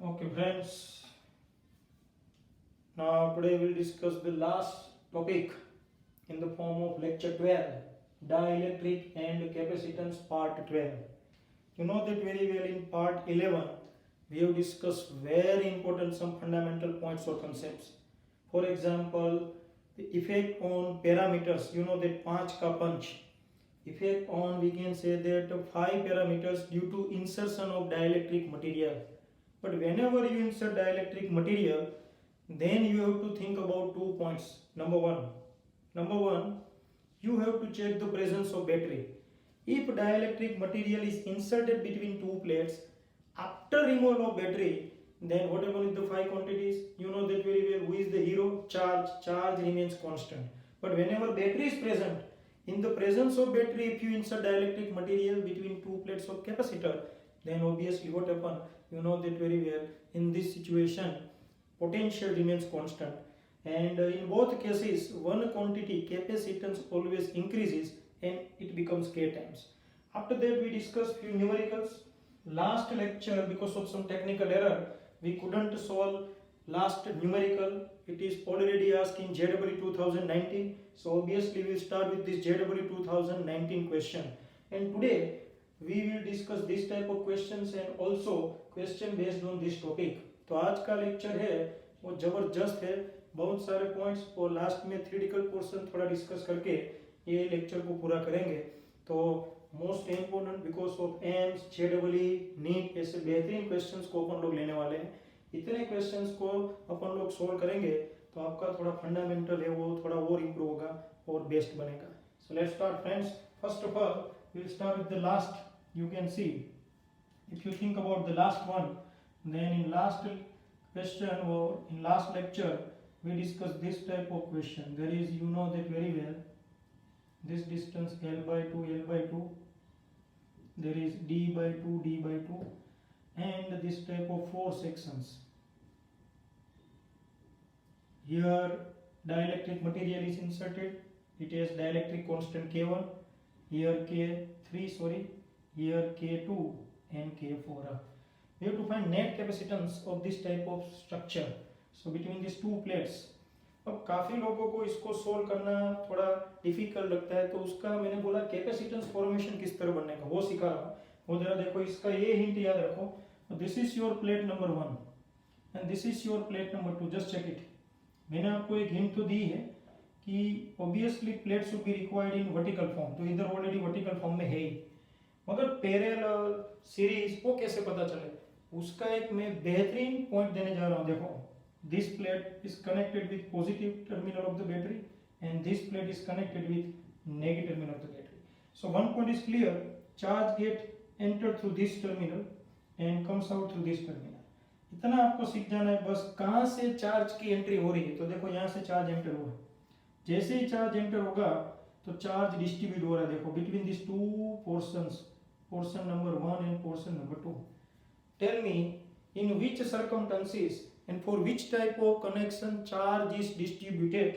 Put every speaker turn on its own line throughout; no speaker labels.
Okay, friends. Now, today we'll discuss the last topic in the form of lecture 12, dielectric and capacitance part 12. You know that very well. In part 11, we have discussed very important some fundamental points or concepts. For example, the effect on parameters. You know that 5 ka punch. Effect on, we can say that 5 parameters due to insertion of dielectric material. But whenever you insert dielectric material, then you have to think about 2 points. Number one, you have to check the presence of battery. If dielectric material is inserted between two plates, after removal of battery, then what happens with the 5 quantities? You know that very well. Who is the hero? Charge. Charge remains constant. But whenever battery is present, in the presence of battery, if you insert dielectric material between two plates of capacitor, then obviously what happens? You know that very well. In this situation, potential remains constant, and in both cases, one quantity capacitance always increases and it becomes k times. After that, we discussed few numericals. Last lecture, because of some technical error, we couldn't solve last numerical. It is already asked in JEE 2019, so obviously we will start with this JEE 2019 question. And today we will discuss this type of questions and also question based on this topic. तो आज का lecture है वो जबरदस्त है, बहुत सारे points, और लास्ट में थ्योरेटिकल पोर्शन थोड़ा डिस्कस करके ये लेक्चर को पूरा करेंगे. तो most important because of AIIMS JW NEET ऐसे बेहतरीन क्वेश्चंस को अपन लोग लेने वाले हैं. इतने क्वेश्चंस को अपन लोग सोल्व करेंगे तो आपका थोड़ा फंडामेंटल है वो थोड़ा और इम्प्रूव होगा और बेस्ट बनेगा. So let's start friends. First of all we will start with the last. You can see, if you think about the last one, then in last question or in last lecture we discussed this type of question. There is, you know that very well, this distance L by 2, L by 2, there is D by 2, D by 2, and this type of 4 sections. Here dielectric material is inserted, it has dielectric constant K1, here K3, here K2 and K4. We have to find net capacitance of this type of structure. So between these two plates. अब काफ़ी लोगों को इसको solve करना थोड़ा difficult लगता है, तो उसका मैंने बोला कैपेसिटेंस फॉर्मेशन किस तरह बनने का वो सिखा रहा हूँ. वो जरा देखो, इसका ये हिंट याद रखो. This is your plate number 1 and this is your plate number 2. Just check it. मैंने आपको एक हिंट तो दी है कि obviously plate should be required in vertical form, तो इधर ऑलरेडी वर्टिकल फॉर्म में है ही, मगर पैरेलल सीरीज वो कैसे पता चले, उसका एक मैं बेहतरीन पॉइंट देने जा रहा हूँ. देखो, this plate is connected with positive terminal of the battery and this plate is connected with negative terminal of the battery. So one point is clear. Charge get enter through this terminal and comes out through this terminal. इतना आपको सीख जाना है बस. कहाँ से charge की entry हो रही है, तो देखो यहाँ से चार्ज एंटर हुआ. जैसे ही चार्ज एंटर होगा तो चार्ज डिस्ट्रीब्यूट हो रहा है. देखो, between this two portions, portion number 1 and portion number 2. Tell me in which circumstances and for which type of connection charge is distributed.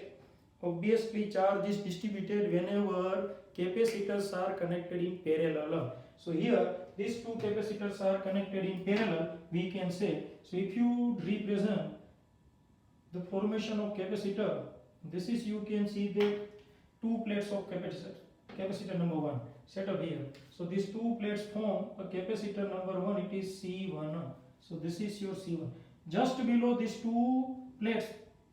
Obviously charge is distributed whenever capacitors are connected in parallel. So here these two capacitors are connected in parallel, we can say. So if you represent the formation of capacitor, this is, you can see the two plates of capacitor number 1 set up here. So these two plates form a capacitor number 1, it is C1. So this is your C1. Just below these two plates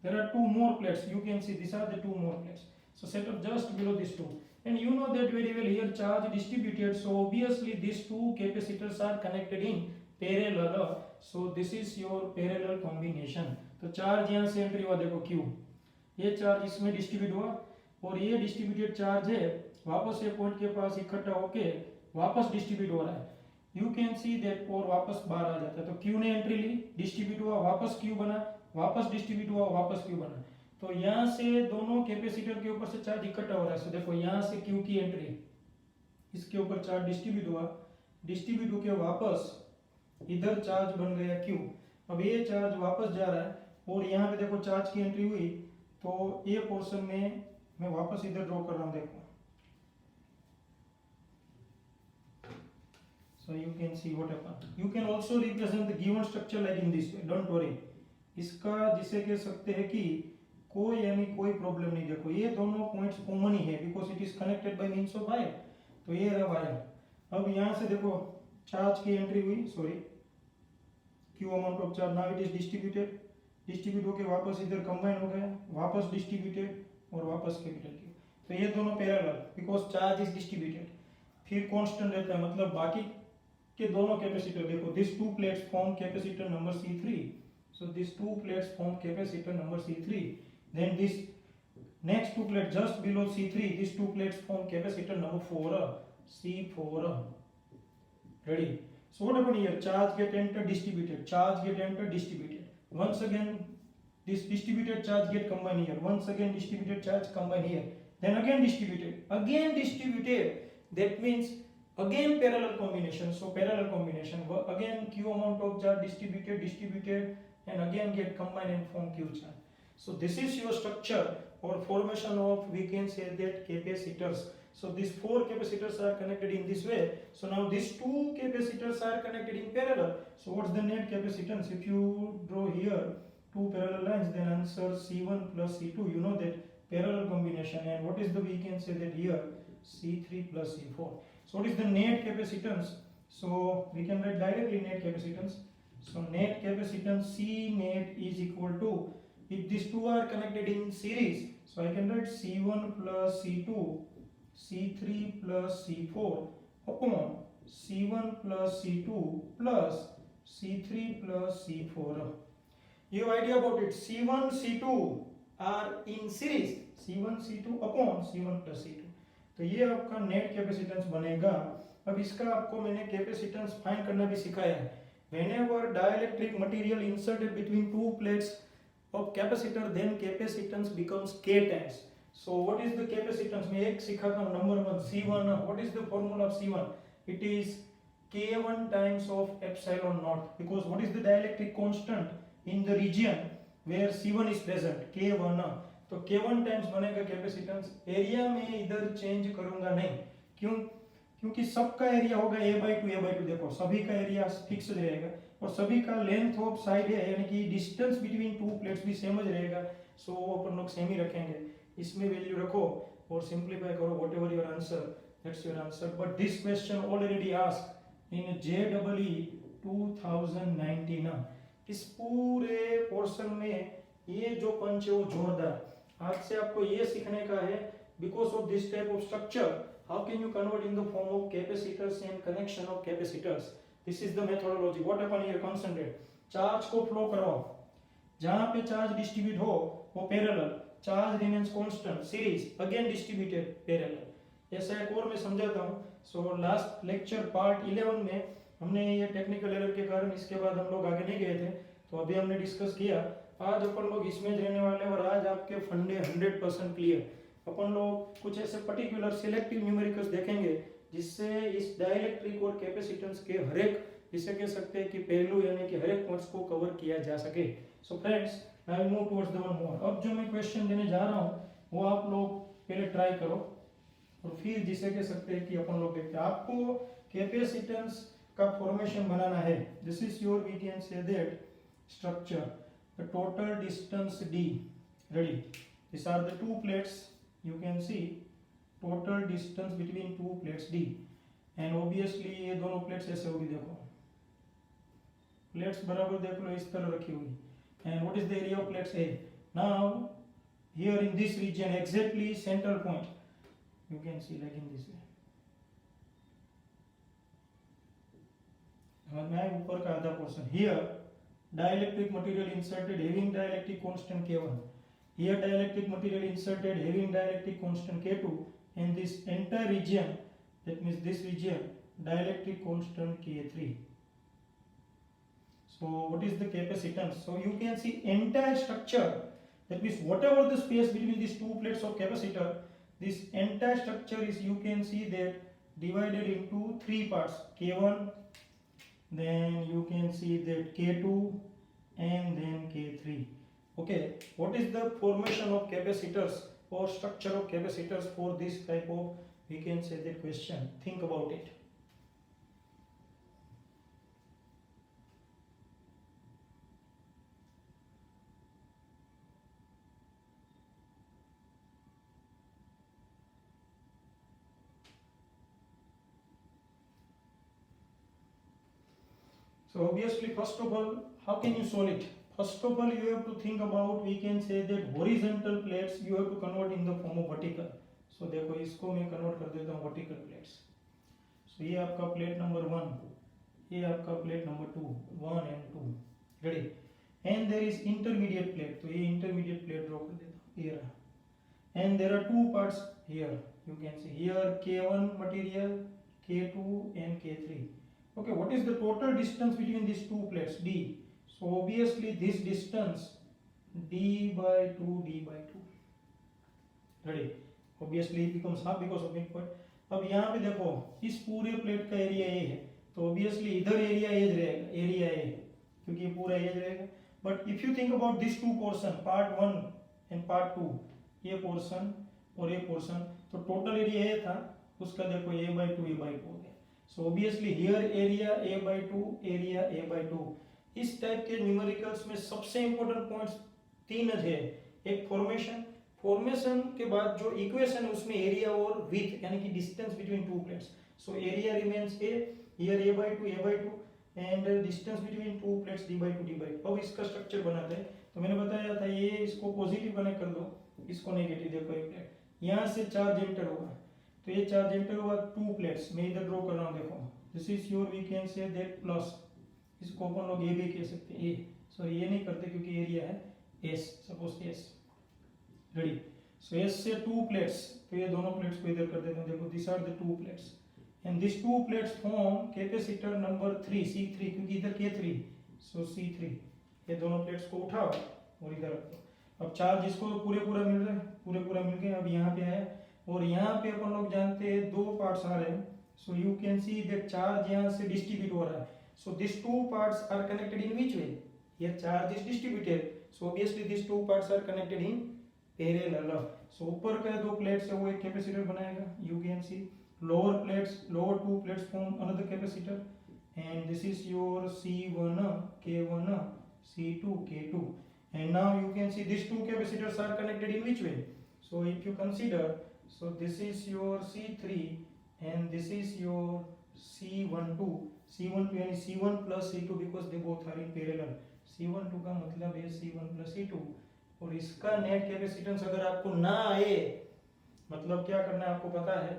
there are two more plates. You can see these are the two more plates. So set up just below these two, and you know that very well here charge distributed, so obviously these two capacitors are connected in parallel. So this is your parallel combination. तो charge यहाँ से entry हुआ, देखो Q, ये charge इसमें distribute हुआ और ये डिस्ट्रीब्यूटेड चार्ज है वापस ये पॉइंट के पास इकट्ठा होके वापस डिस्ट्रीब्यूट हो रहा है. यू कैन सी दैट, और वापस बाहर आ जाता है. तो क्यू ने एंट्री ली, डिस्ट्रीब्यूट हुआ, वापस क्यू बना, वापस डिस्ट्रीब्यूट हुआ, वापस क्यू बना. तो यहाँ से दोनों कैपेसिटर के ऊपर से चार्ज इकट्ठा हो रहा है. सो देखो, यहाँ से क्यू की एंट्री, इसके ऊपर चार्ज डिस्ट्रीब्यूट हुआ, डिस्ट्रीब्यूट होकर वापस इधर चार्ज बन गया क्यू. अब ये चार्ज वापस जा रहा है और यहाँ पे देखो चार्ज की एंट्री हुई, तो ये पोर्शन में मैं वापस इधर ड्रॉ कर रहा हूँ. देखो, So you can see what happened. You can also represent the given structure like in this way. Don't worry. इसका जिसे कह सकते हैं कि कोई यानी कोई प्रॉब्लम नहीं. देखो ये दोनों पॉइंट्स कॉमन ही है because it is connected by means of wire. तो ये रहा वायर. अब यहाँ से देखो चार्ज की एंट्री हुई. Sorry, Q amount of charge. Now it is distribute होके वापस इधर कंबाइन हो गया, वापस डिस्ट्रीब्यूटेड और वापस कैपिटल क्यू. तो ये दोनों parallel because charge is distributed. फिर कांस्टेंट रहता है, मतलब बाकी के दोनों कैपेसिटर देखो. This two plates form capacitor number C3. So these two plates form capacitor number C3. Then this next two plates just below C3, these two plates form capacitor number 4, C4. Ready? So what happened here? Charge get entered, distributed. Charge get entered, distributed. Once again, this distributed charge get combined here. Once again, distributed charge combine here. Then again distributed. Again distributed. That means again parallel combination. So parallel combination. Again Q amount of charge distributed. And again get combined and form Q charge. So this is your structure or formation of, we can say that, capacitors. So these four capacitors are connected in this way. So now these two capacitors are connected in parallel. So what's the net capacitance? If you draw here two parallel lines, then answer C1 plus C2. You know that parallel combination. And what is the, we can say that here, C3 plus C4. So what is the net capacitance? So we can write directly net capacitance. So net capacitance C net is equal to, if these two are connected in series, so I can write C1 plus C2, C3 plus C4 upon C1 plus C2 plus C3 plus C4. You have idea about it. C1 C2 are in series. C1 C2 upon C1 plus C2. तो ये आपका net capacitance बनेगा. अब इसका आपको मैंने capacitance find करना भी सिखाया है. Whenever dielectric material inserted between two plates of capacitor, then capacitance becomes K times. So what is the capacitance? मैं एक सिखाता हूँ. Number 1 C1. What is the formula of C1? It is K1 times of epsilon naught. Because what is the dielectric constant in the region where C1 is present? K1. तो K1 times बनेगा capacitance. Area में इधर change करूंगा नहीं. क्यों? क्योंकि सबका area होगा A/2. देखो सभी का एरिया फिक्स रहेगा और सभी का लेंथ ऑफ साइड है, यानी कि डिस्टेंस बिटवीन टू प्लेट्स भी सेम ही रहेगा. सो अपन लोग सेम ही रखेंगे. इसमें वैल्यू रखो और सिंपलीफाई करो. Whatever your answer, that's your answer. But this question already asked in JEE 2019. इस पूरे पोर्शन में ये जो पंच है वो जोरदार. आज से आपको ये सीखने का है. Because of this type of structure, how can you convert in the form of capacitors and connection of capacitors? This is the methodology. What happen here? Concentrate. Charge को फ्लो कराओ. जहां पे चार्ज डिस्ट्रीब्यूट हो वो parallel. Charge remains constant. Series again distributed parallel. ऐसा एक और मैं समझाता हूँ. सो लास्ट लेक्चर पार्ट 11 में हमने ये टेक्निकल एरर के कारण इसके बाद हम लोग आगे नहीं गए थे, तो अभी हमने डिस्कस किया. आज अपन लोग इसमें रहने वाले और आज आपके फंडे 100% क्लियर. अपन लोग कुछ ऐसे पर्टिकुलर सिलेक्टिव न्यूमेरिकल्स देखेंगे जिससे इस डाइलेक्ट्रिक और कैपेसिटेंस के हर एक, जिसे कह सकते हैं कि पहलू यानी कि हर एक पॉइंट्स को कवर किया जा सके. So friends, I will move towards the one more. अब जो मैं क्वेश्चन देने जा रहा हूँ वो आप लोग पहले ट्राई करो और फिर जिसे कह सकते हैं कि अपन लोग देखते हैं. आपको कैपेसिटेंस का फॉर्मेशन बनाना है. This is your, we can say that, structure. The total distance D. Ready? This are the two plates. You can see total distance between two plates D, and obviously ये दोनों plates ऐसे होगी. देखो plates बराबर देख लो इस तरह रखी हुई. And what is the area of plates A? Now here in this region exactly central point, you can see like in this way. मैं ऊपर का आधा portion. Here dielectric material inserted having dielectric constant K1. Here dielectric material inserted having dielectric constant K2, and this entire region, that means this region, dielectric constant K3. So what is the capacitance? So you can see entire structure, that means whatever the space between these two plates of capacitor, this entire structure is, you can see that, divided into three parts. K1, then you can see that K2, and then K3. Okay, what is the formation of capacitors or structure of capacitors for this type of, we can say, the question? Think about it. So obviously first of all, how can you solve it? First of all, you have to think about, we can say that horizontal plates you have to convert in the form of vertical. So देखो इसको मैं convert कर देता हूँ vertical plates. So ये आपका plate number 1, ये आपका plate number 2, 1 and 2, ready. And there is intermediate plate, तो ये intermediate plate ड्रॉ कर देता हूँ, ये रहा. And there are two parts here, you can see here K1 material, K2 and K3. Okay, what is the total distance between these two plates? D. So obviously this distance D by 2, D by 2. Ready? Obviously it becomes half because of midpoint. अब यहाँ पे देखो इस पूरे plate का area A है, तो obviously इधर एरिया एज रहेगा, एरिया ए, क्योंकि ये पूरा एज रहेगा. But if you think about this to portion, part 1 and part 2, ये पोर्शन और ये पोर्शन, तो टोटल एरिया ए था, उसका देखो ए बाई 2 हो गया. So obviously here area A by 2, area A by 2. इस टाइप के न्यूमेरिकल्स में सबसे इंपॉर्टेंट पॉइंट्स 3 है. एक फॉर्मेशन, फॉर्मेशन के बाद जो इक्वेशन है उसमें एरिया और विड्थ यानी कि distance between two plates. So area remains A, here A by 2 and distance between two plates D by 2. अब इसका स्ट्रक्चर बनाते हैं. तो मैंने बताया था ये इसको पॉजिटिव कनेक्ट कर दो, इसको नेगेटिव. देखो ये प्लेट यहाँ से चार्ज एंटर होगा, तो ये चार्ज एंटर हुआ टू प्लेट्स. मैं इधर ड्रॉ कर रहा हूँ, देखो this is your, we can say that plus, इसको अपन लोग ए भी कह सकते हैं, ए. सॉरी ये नहीं करते क्योंकि एरिया है एस, सपोज एस. रेडी. सो एस से टू प्लेट्स, तो ये दोनों प्लेट्स को इधर कर देते हैं. देखो this are the two plates and this two plates form capacitor number 3, C3, क्योंकि इधर K3, सो C3. ये दोनों प्लेट्स को उठाओ और इधर रख दो. अब चार्ज इसको पूरा मिल रहा है, पूरा मिल गया. अब यहाँ पे आया और यहाँ पे अपन लोग जानते हैं दो पार्ट्स आ रहे हैं. So you can see that charge यहाँ से डिस्ट्रीब्यूट हो रहा है. So this two parts are connected in which way? Here charge is distributed, so obviously these two parts are connected in parallel. So ऊपर के दो प्लेट्स है वो एक कैपेसिटर बनाएगा. You can see lower two plates form another capacitor, and this is your C1, K1, C2, K2. And now you can see these two capacitors are connected in which way? So if you consider, so this is your C3 and this is your C12 यानी C1 plus C2 because they both are in parallel. C12 का मतलब है C1 plus C2. और इसका net capacitance अगर आपको ना आए, मतलब क्या करना है आपको पता है,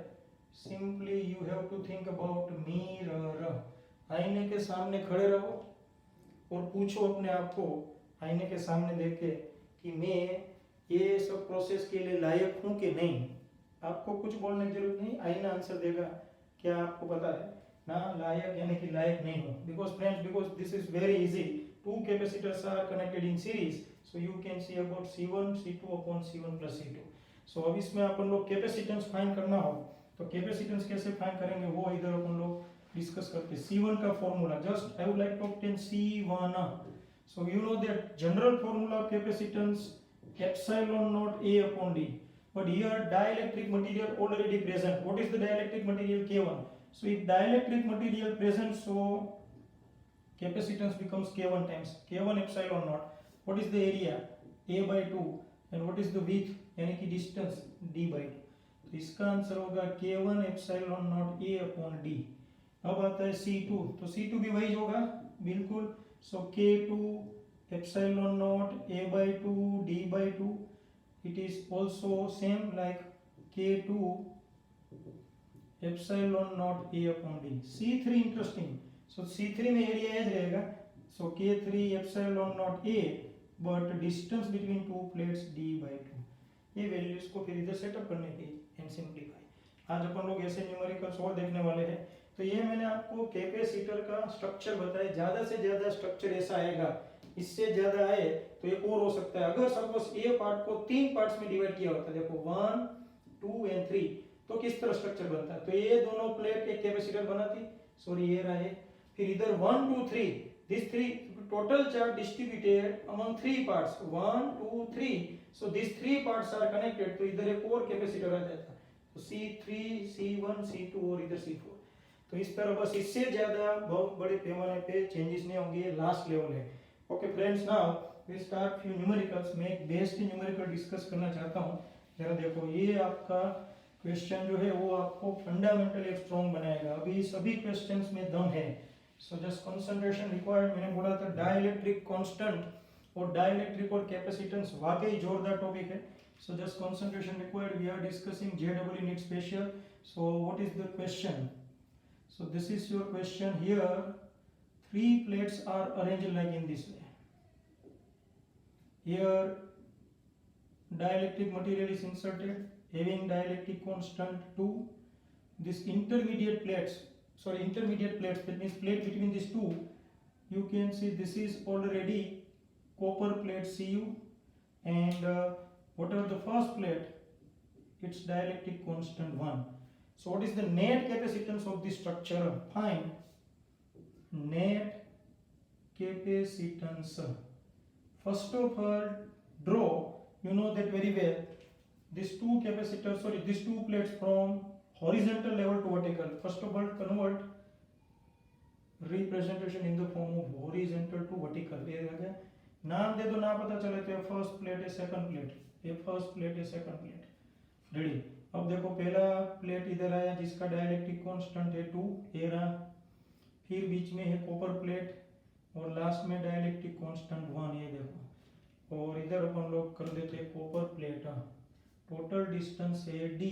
simply you have to think about mirror. आईने के सामने खड़े रहो और पूछो अपने आप को आईने के सामने देख के कि मैं ये सब प्रोसेस के लिए लायक हूँ कि नहीं. आपको कुछ बोलने की जरूरत नहीं, आईना आंसर देगा. क्या आपको पता है ना, लायक यानी कि लायक नहीं हो. Because this is very easy. Two capacitors are connected in series, so you can see about C1, C2 upon C1 plus C2. So अब इसमें अपन लोग कैपेसिटेंस फाइंड करना हो तो कैपेसिटेंस कैसे फाइंड करेंगे वो इधर अपन लोग डिस्कस करते हैं. C1 का formula, just I would like to obtain C1. So you know that general formula of capacitance epsilon naught A upon D. But here dielectric material already present. What is the dielectric material? K1. So if dielectric material present, so capacitance becomes K1 times K1 epsilon naught. What is the area? A by 2. And what is the width? यानी कि distance D by 2. तो इसका answer होगा K1 epsilon naught A upon D. अब आता है C2, तो C2 भी वही होगा बिल्कुल. So K2 epsilon naught A by 2 D by 2. It is also same like K2 epsilon naught A upon D. C3 interesting. So C3 में area as रहेगा. So K3 epsilon naught A, but distance between two plates D by 2. ये values को फिर इधर setup करने की and simplify. आज अपन लोग ऐसे न्यूमेरिकल्स और देखने वाले हैं. तो ये मैंने आपको कैपेसिटर का स्ट्रक्चर बताया. ज़्यादा से ज़्यादा स्ट्रक्चर ऐसा आएगा, इससे ज़्यादा आए तो एक और हो सकता है. अगर सपोज ए पार्ट को 3 पार्ट्स में डिवाइड किया होता है, देखो 1, 2 and 3, तो किस तरह स्ट्रक्चर बनता है. तो ये दोनों प्लेट एक कैपेसिटर बनाती. सॉरी ये रहा है. फिर इधर 1, 2, 3, this 3 total charge distributed among 3 parts, 1, 2, 3. So these 3 parts are connected. तो इधर एक और कैपेसिटर आ जाता है. तो C3, C1, C2 और इधर C4. तो इस तरह बस, इससे ज्यादा बहुत बड़े पैमाने पे चेंजेस नहीं होंगे. लास्ट लेवल है. Okay friends, now we start few numericals. मैं एक बेस्ड न्यूमेरिकल डिस्कस करना चाहता हूँ. जरा देखो, ये आपका क्वेश्चन जो है वो आपको फंडामेंटल एक स्ट्रॉन्ग बनाएगा. अभी सभी क्वेश्चंस में दम है. So just concentration required. मैंने बोला था डाइलेक्ट्रिक कांस्टेंट और डाइलेक्ट्रिक और कैपेसिटेंस वाकई जोरदार टॉपिक है. So just concentration required. We are discussing JEE NEET special. So what is the question? So this is your question. Here three plates are arranged like in this way. Here dielectric material is inserted having dielectric constant 2. This intermediate plates, that means plate between these two, you can see this is already copper plate Cu, and whatever the first plate, its dielectric constant 1. So what is the net capacitance of this structure? Find net capacitance. First of all, draw, you know that very well, these two plates from horizontal level to vertical. First of all, convert representation in the form of horizontal to vertical. ये आ गया. नाम दे दो, ना पता चले तो first plate है, second plate, ये फर्स्ट प्लेट है, सेकंड प्लेट. रेडी. अब देखो पहला प्लेट इधर आया जिसका डाइलेक्ट्रिक कांस्टेंट है 2, ये रहा. फिर बीच में है कॉपर प्लेट और लास्ट में डाइलेक्ट्रिक कांस्टेंट 1, ये देखो. और इधर अपन लोग कर देते हैं कॉपर प्लेट. टोटल डिस्टेंस है d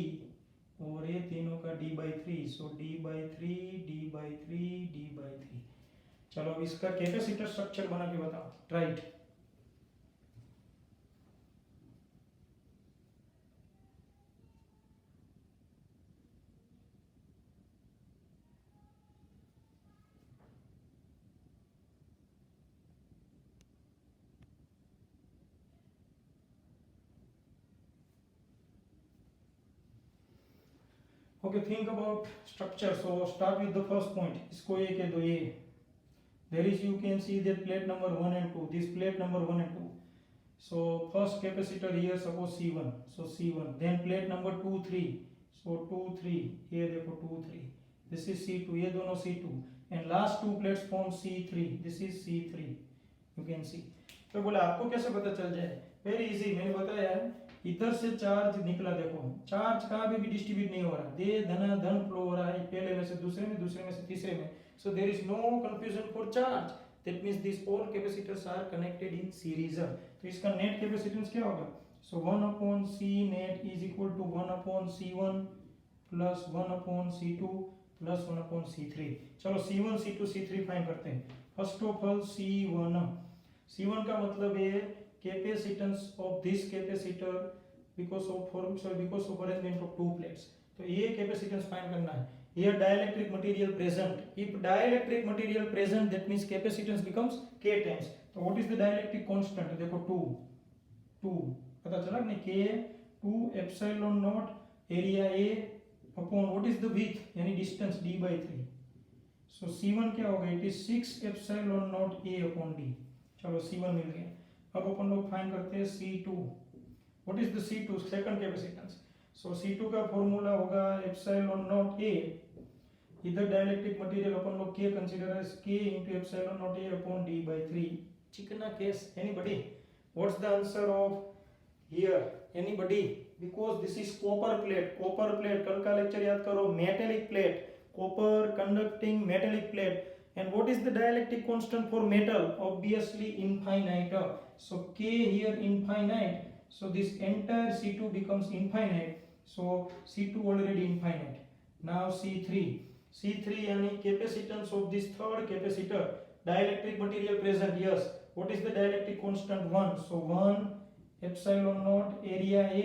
और ये तीनों का d/3. सो d/3 d/3 d/3. चलो अब इसका कैपेसिटर स्ट्रक्चर बना के बताओ. Right. Okay, think about structure. So start with the first point. इसको ये कह दो ये. There is, you can see that plate number 1 and 2. This plate number 1 and 2. So first capacitor here, suppose C1. So C1. Then plate number 2, 3. So 2, 3. ये देखो 2, 3. This is C2. ये दोनों C2. And last two plates form C3. This is C3. You can see. तो बोला आपको कैसे पता चल जाए? Very easy. मैंने बताया इधर से चार्ज निकला. देखो चार्ज कहाँ भी डिस्ट्रीब्यूट नहीं हो रहा. दे धन फ्लो हो रहा है पहले में से दूसरे में, दूसरे में से तीसरे में. So there is no confusion for charge. That means this all capacitors are connected in series. तो इसका नेट कैपेसिटेंस क्या होगा? So 1/c net is equal to 1/c1 plus 1/c2 plus 1/c3. चलो c1 c2 c3 फाइंड करते हैं. First of all c1 का मतलब है capacitance of this capacitor because of arrangement of two plates. तो ये capacitance find करना है. Here dielectric material present. If dielectric material present, that means capacitance becomes K times. So what is the dielectric constant? देखो 2 पता चला नहीं. K 2 epsilon naught area A upon what is the width यानी distance d/3. So C1 क्या होगा? It is 6 epsilon naught A upon D. चलो C1 मिल गया. अब अपन लोग फाइंड करते हैं C2. What is the C2? Second capacitance. So C2 का फॉर्मूला होगा एप्सिलॉन नॉट A. इधर डाइलेक्ट्रिक मटेरियल अपन लोग K consider as K into epsilon naught A upon D/3. चिकना case. Anybody? What's the answer of here? Anybody? Because this is copper plate. कल का lecture याद करो. Metallic plate, copper conducting metallic plate. And what is the dielectric constant for metal? Obviously infinite. So K here infinite. So this entire C2 becomes infinite. So C2 already infinite. Now C3 यानी capacitance of this third capacitor. Dielectric material present. Yes. What is the dielectric constant? 1. So 1 epsilon naught area A.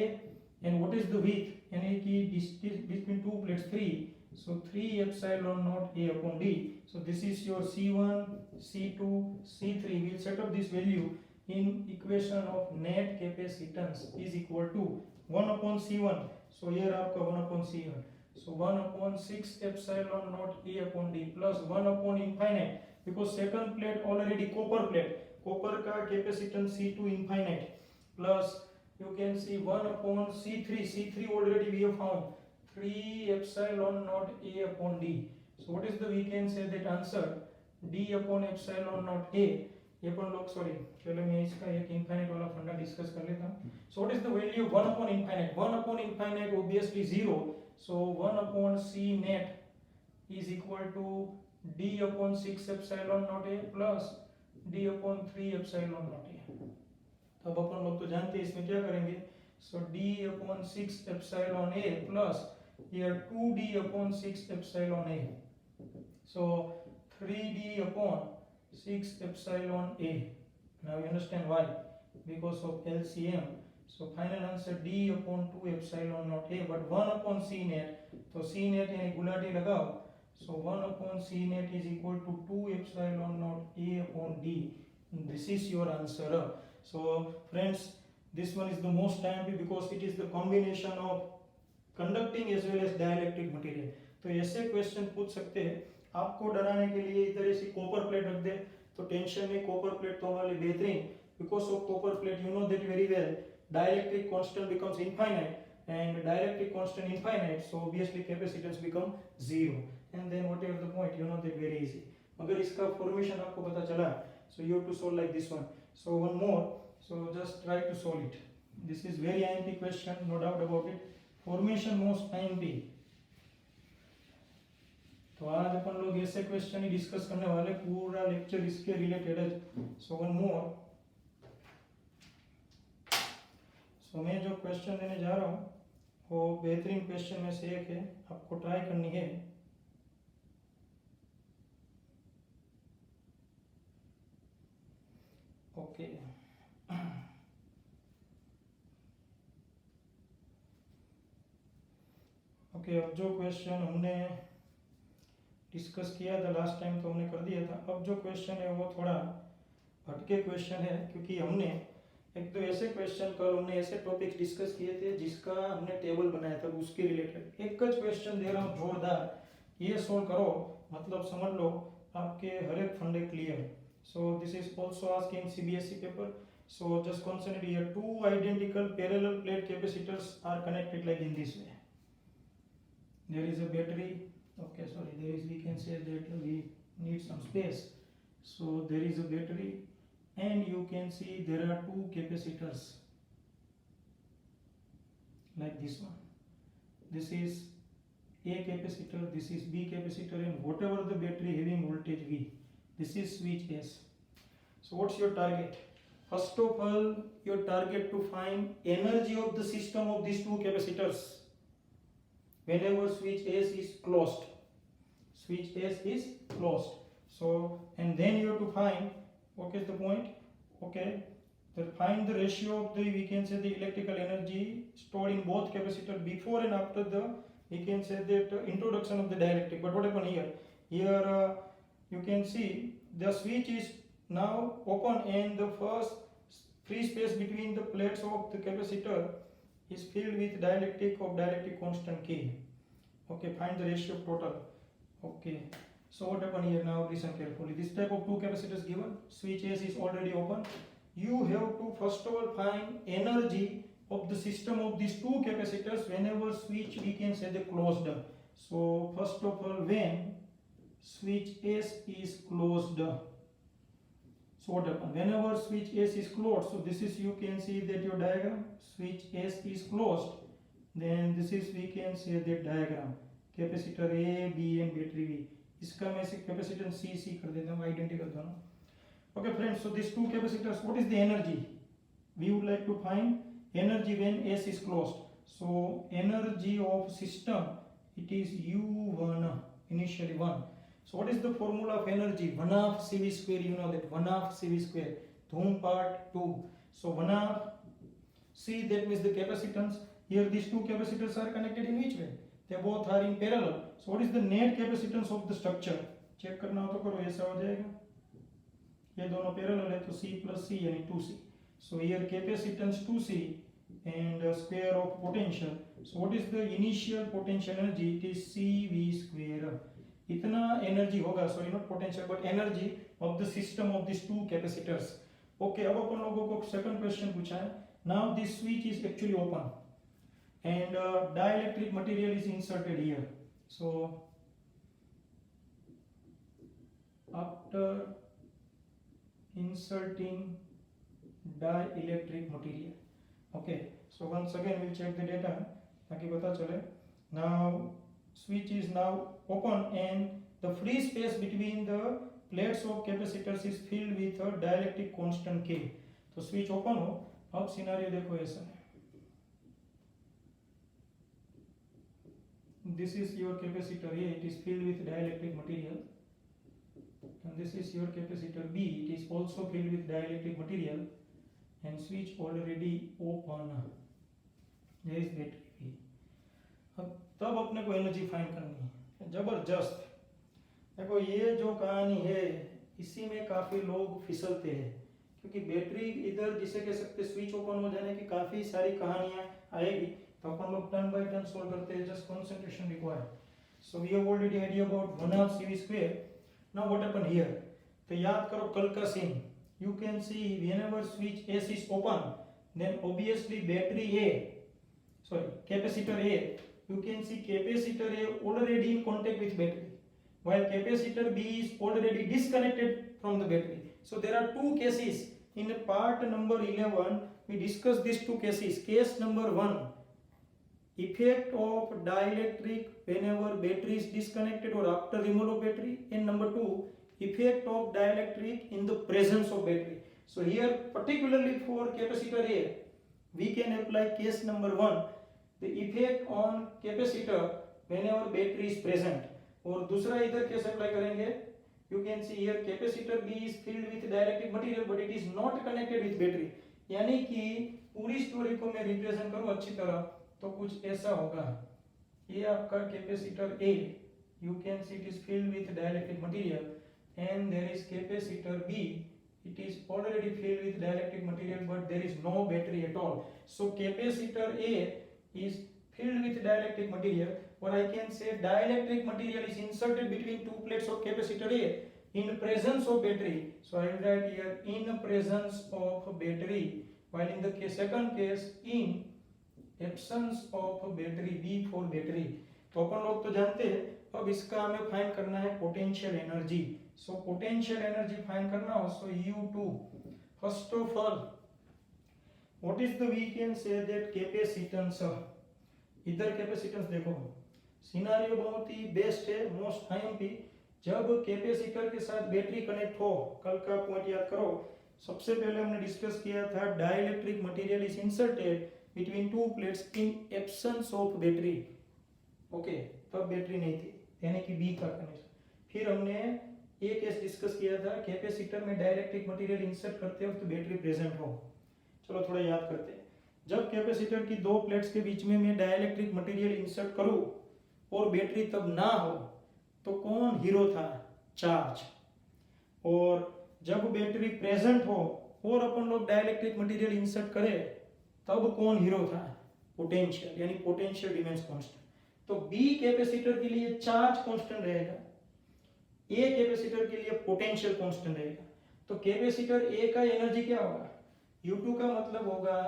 And what is the width? यानी कि distance between two plates 3. So 3 epsilon naught A upon D. So this is your C1, C2, C3. We will set up this value in equation of net capacitance is equal to 1/C1. So here आपका 1/C1. So 1/6 epsilon naught A upon D plus 1 infinite. Because second plate already copper plate. Copper का capacitance C2 infinite plus you can see 1/C3. C3 already we have found 3 epsilon naught A upon D. So what is the, we can say that answer D upon epsilon naught A. ये अपन लोग sorry चलो मैं इसका एक infinite वाला फंडा discuss कर लेता हूँ. So what is the value of 1/infinite? 1/infinite obviously 0. So 1/c net is equal to d upon 6 epsilon naught a plus d upon 3 epsilon naught a। तो अब अपन लोग तो जानते हैं इसमें क्या करेंगे, सो d upon 6 epsilon a plus here 2d upon 6 epsilon a, so 3d upon 6 epsilon a। Now you understand why, because of LCM, so final answer d upon 2 epsilon naught a, but 1 upon c net, तो c net यानी गुलाटी लगाओ, so 1 upon c net is equal to 2 epsilon naught a upon d, this is your answer। So friends, this one is the most timely because it is the combination of conducting as well as dielectric material। तो ऐसे question पूछ सकते हैं, आपको डराने के लिए इधर ऐसी कॉपर प्लेट रख दे तो टेंशन नहीं, कॉपर प्लेट तो हमारे लिए बेहतरीन, because of copper plate you know that very well dielectric constant becomes infinite and dielectric constant infinite, so obviously capacitance become zero and then whatever the point you know that very easy। अगर इसका formation आपको पता चला, so you have to solve like this one, so one more, so just try to solve it, this is very IMP question, no doubt about it, formation most IMP। तो आज अपन लोग ऐसे question ही discuss करने वाले, पूरा lecture इसके related है। So one more, सो मैं जो क्वेश्चन देने जा रहा हूँ वो बेहतरीन क्वेश्चन में से एक है, आपको ट्राई करनी है। ओके ओके, अब जो क्वेश्चन हमने डिस्कस किया था लास्ट टाइम तो हमने कर दिया था, अब जो क्वेश्चन है वो थोड़ा हटके क्वेश्चन है, क्योंकि हमने एक तो ऐसे क्वेश्चन कल हमने ऐसे टॉपिक्स डिस्कस किए थे जिसका हमने टेबल बनाया था, उसके रिलेटेड एक क्वेश्चन दे रहा हूँ जोरदार, ये सोल्व करो, मतलब समझ लो आपके हर एक फंडे clear. So this is also asked in CBSE paper, so just consider here two identical parallel plate capacitors are connected like in this way, there is a battery, okay sorry, there is, we can say that we need some space, so there is a battery and you can see there are two capacitors like this one, this is A capacitor, this is B capacitor, and whatever the battery having voltage V, this is switch S। so what's your target? First of all, your target to find energy of the system of these two capacitors whenever switch S is closed, switch S is closed, so and then you have to find what is the point, okay, then find the ratio of the, we can say the electrical energy stored in both capacitor before and after the, we can say that introduction of the dielectric। but what happened here, you can see the switch is now open and the first free space between the plates of the capacitor is filled with dielectric of dielectric constant K। okay, find the ratio of total। okay, so what happened here, now listen carefully, this type of two capacitors given, switch S is already open, you have to first of all find energy of the system of these two capacitors whenever switch, we can say the closed। so first of all, when switch S is closed, so what happens whenever switch S is closed, so this is, you can see that your diagram, switch S is closed, then this is, we can say that diagram, capacitor A, B and battery B, इसका मैं capacitance C कर देता हूँ, identical दोनों। okay friends, so these two capacitors, what is the energy, we would like to find energy when S is closed, so energy of system, it is U1, initially 1, so what is the formula of energy, 1 half CV square, you know that 1 half CV square, धूम part 2, so 1 half C, that means the capacitance, here these two capacitors are connected in which way, they both are in parallel, so what is the net capacitance of the structure, check करना हो तो करो, ऐसा हो जाएगा, ये दोनों parallel है तो C plus C यानी 2C, so here capacitance 2C and square of potential, so what is the initial potential energy, it is CV square, इतना energy होगा, sorry not potential but energy of the system of these two capacitors। okay, अब अपन लोगों को second question पूछा है, now this switch is actually open and dielectric material is inserted here, so after inserting dielectric material, okay, so once again we'll check the data ताकि पता चले, now switch is now open and the free space between the plates of capacitors is filled with a dielectric constant K. तो switch open हो, अब scenario देखो ऐसा है, this is your capacitor A, it is filled with dielectric material, and this is your capacitor B, it is also filled with dielectric material, and switch already open, there is battery B. अब तब अपने को energy find करनी है, जबरदस्त। देखो ये जो कहानी है इसी में काफी लोग फिसलते हैं, क्योंकि बैटरी इधर जिसे कह सकते स्विच ओपन हो जाने की काफी सारी कहानियां आएगी, तो अपन लोग टर्न बाय टर्न सॉल्व करते हैं, just concentration required. So we have already idea about 1/2 CV square. Now what happen here, तो याद करो कल का scene, you can see whenever switch S is open then obviously battery A, sorry capacitor A, you can see capacitor A already in contact with battery, while capacitor B is already disconnected from the battery. So there are two cases. In part number 11 we discussed these two cases. Case number 1, effect of dielectric whenever battery is disconnected or after removal of battery, and number 2, effect of dielectric in the presence of battery. So here particularly for capacitor A we can apply case number 1, the effect on capacitor whenever battery is present, और दूसरा इधर कैसे apply करेंगे, you can see here capacitor B is filled with dielectric material but it is not connected with battery, यानी कि पूरी story को मैं रिप्रेजेंट करूं अच्छी तरह तो कुछ ऐसा होगा, ये आपका capacitor A, you can see it is filled with dielectric material, and there is capacitor B, it is already filled with dielectric material but there is no battery at all. So capacitor A is filled with dielectric material, or I can say dielectric material is inserted between two plates of capacitor A in presence of battery. So I will write here in presence of battery, while in the second case in absence of battery, B for battery. तो अपन लोग तो जानते हैं, अब इसका हमें find करना है potential energy. So potential energy find करना हो, so U2 first of all what is the we can say that capacitance, इधर कैपेसिटेंस देखो, सिनेरियो बहुत ही बेस्ट है, मोस्ट आईएमपी, जब कैपेसिटर के साथ बैटरी कनेक्ट हो, कल का पॉइंट याद करो, सबसे पहले हमने डिस्कस किया था dielectric material is inserted between two plates in absence of battery, okay, तब बैटरी नहीं थी, यानी कि बी का कनेक्शन। फिर हमने एक केस डिस्कस किया था कैपेसिटर में डाइलेक्ट्रिक मटेरियल इंसर्ट करते वक्त बैटरी प्रेजेंट हो, चलो थोड़ा याद करते हैं। जब कैपेसिटर की दो प्लेट्स के बीच में मैं डाइलेक्ट्रिक मटेरियल इंसर्ट करूं और बैटरी तब ना हो तो कौन हीरो था, चार्ज, और जब बैटरी प्रेजेंट हो और अपन लोग डाइलेक्ट्रिक मटेरियल इंसर्ट करें तब कौन हीरो था, पोटेंशियल, यानी पोटेंशियल रिमेन्स कांस्टेंट। तो बी कैपेसिटर के लिए चार्ज कांस्टेंट रहेगा, ए कैपेसिटर के लिए पोटेंशियल कांस्टेंट रहेगा। तो कैपेसिटर ए का एनर्जी क्या होगा, U2 का मतलब होगा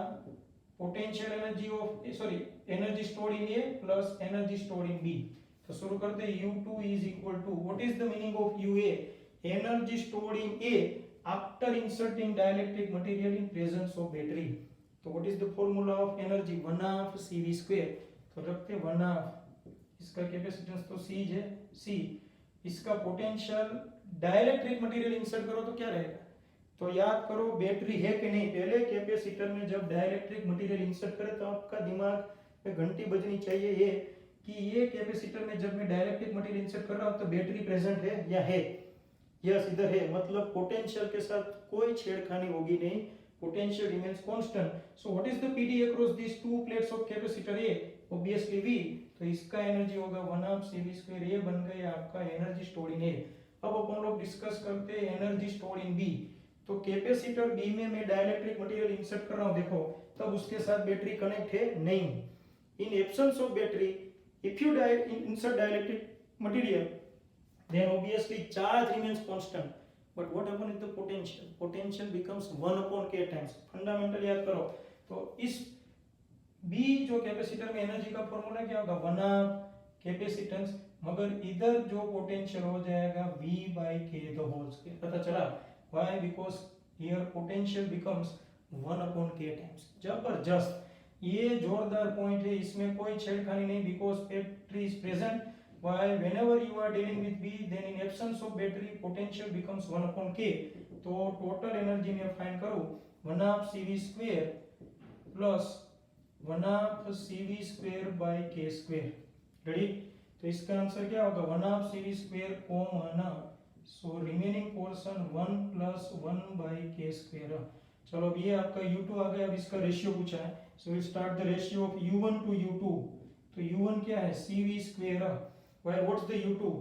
potential energy of energy stored in A plus energy stored in B. तो शुरू करते हैं, U2 is equal to, what is the meaning of UA, energy stored in A after inserting dielectric material in presence of battery. तो what is the formula of energy, 1/2 CV square. तो रखते 1/2, इसका capacitance तो C है, C, इसका potential dielectric material insert करो तो क्या रहेगा, तो याद करो बैटरी है कि नहीं, पहले कैपेसिटर में जब डाइलेक्ट्रिक मटेरियल इंसर्ट करें तो आपका दिमाग में घंटी बजनी चाहिए ये कि ये कैपेसिटर में जब मैं डाइलेक्ट्रिक मटेरियल इंसर्ट कर रहा हूं तो बैटरी प्रेजेंट है या है, यस इधर है, मतलब पोटेंशियल के साथ कोई छेड़खानी होगी नहीं, potential remains constant. So what is the PD across this two plates of capacitor A, obviously V, तो इसका एनर्जी होगा 1/2 CV स्क्वायर, ये बन गया आपका एनर्जी स्टोर्ड इन ए। अब अपन लोग डिस्कस करते हैं एनर्जी स्टोर्ड इन बी। तो कैपेसिटर बी में मैं डाइलेक्ट्रिक मटेरियल इंसर्ट कर रहा हूं, देखो तब उसके साथ बैटरी कनेक्ट है नहीं, इन absence of battery if you insert dielectric material then obviously charge remains constant, but what happens with the potential becomes 1/k times, fundamental याद करो। तो इस B जो कैपेसिटर में एनर्जी का फॉर्मूला क्या होगा, 1/2 कैपेसिटेंस, मगर इधर जो पोटेंशियल हो जाएगा V/K द होल स्क्वायर, पता चला, why, because here potential becomes 1/k times। जबरदस्त, ये जोरदार पॉइंट है, इसमें कोई छेड़खानी नहीं, because battery is present, Why? Whenever you are dealing with B, then in absence of battery, potential becomes 1 upon K. तो total energy में find करो 1 half CV square plus 1 half CV square by K square. Ready? तो इसका answer क्या होगा 1 half CV square common, so remaining portion 1 plus 1 by K square. चलो अब ये आपका U2 आ गया. अब इसका रेशियो पूछा है, so will start the ratio of U1 to U2. तो U1 क्या है CV square, while what's the U2?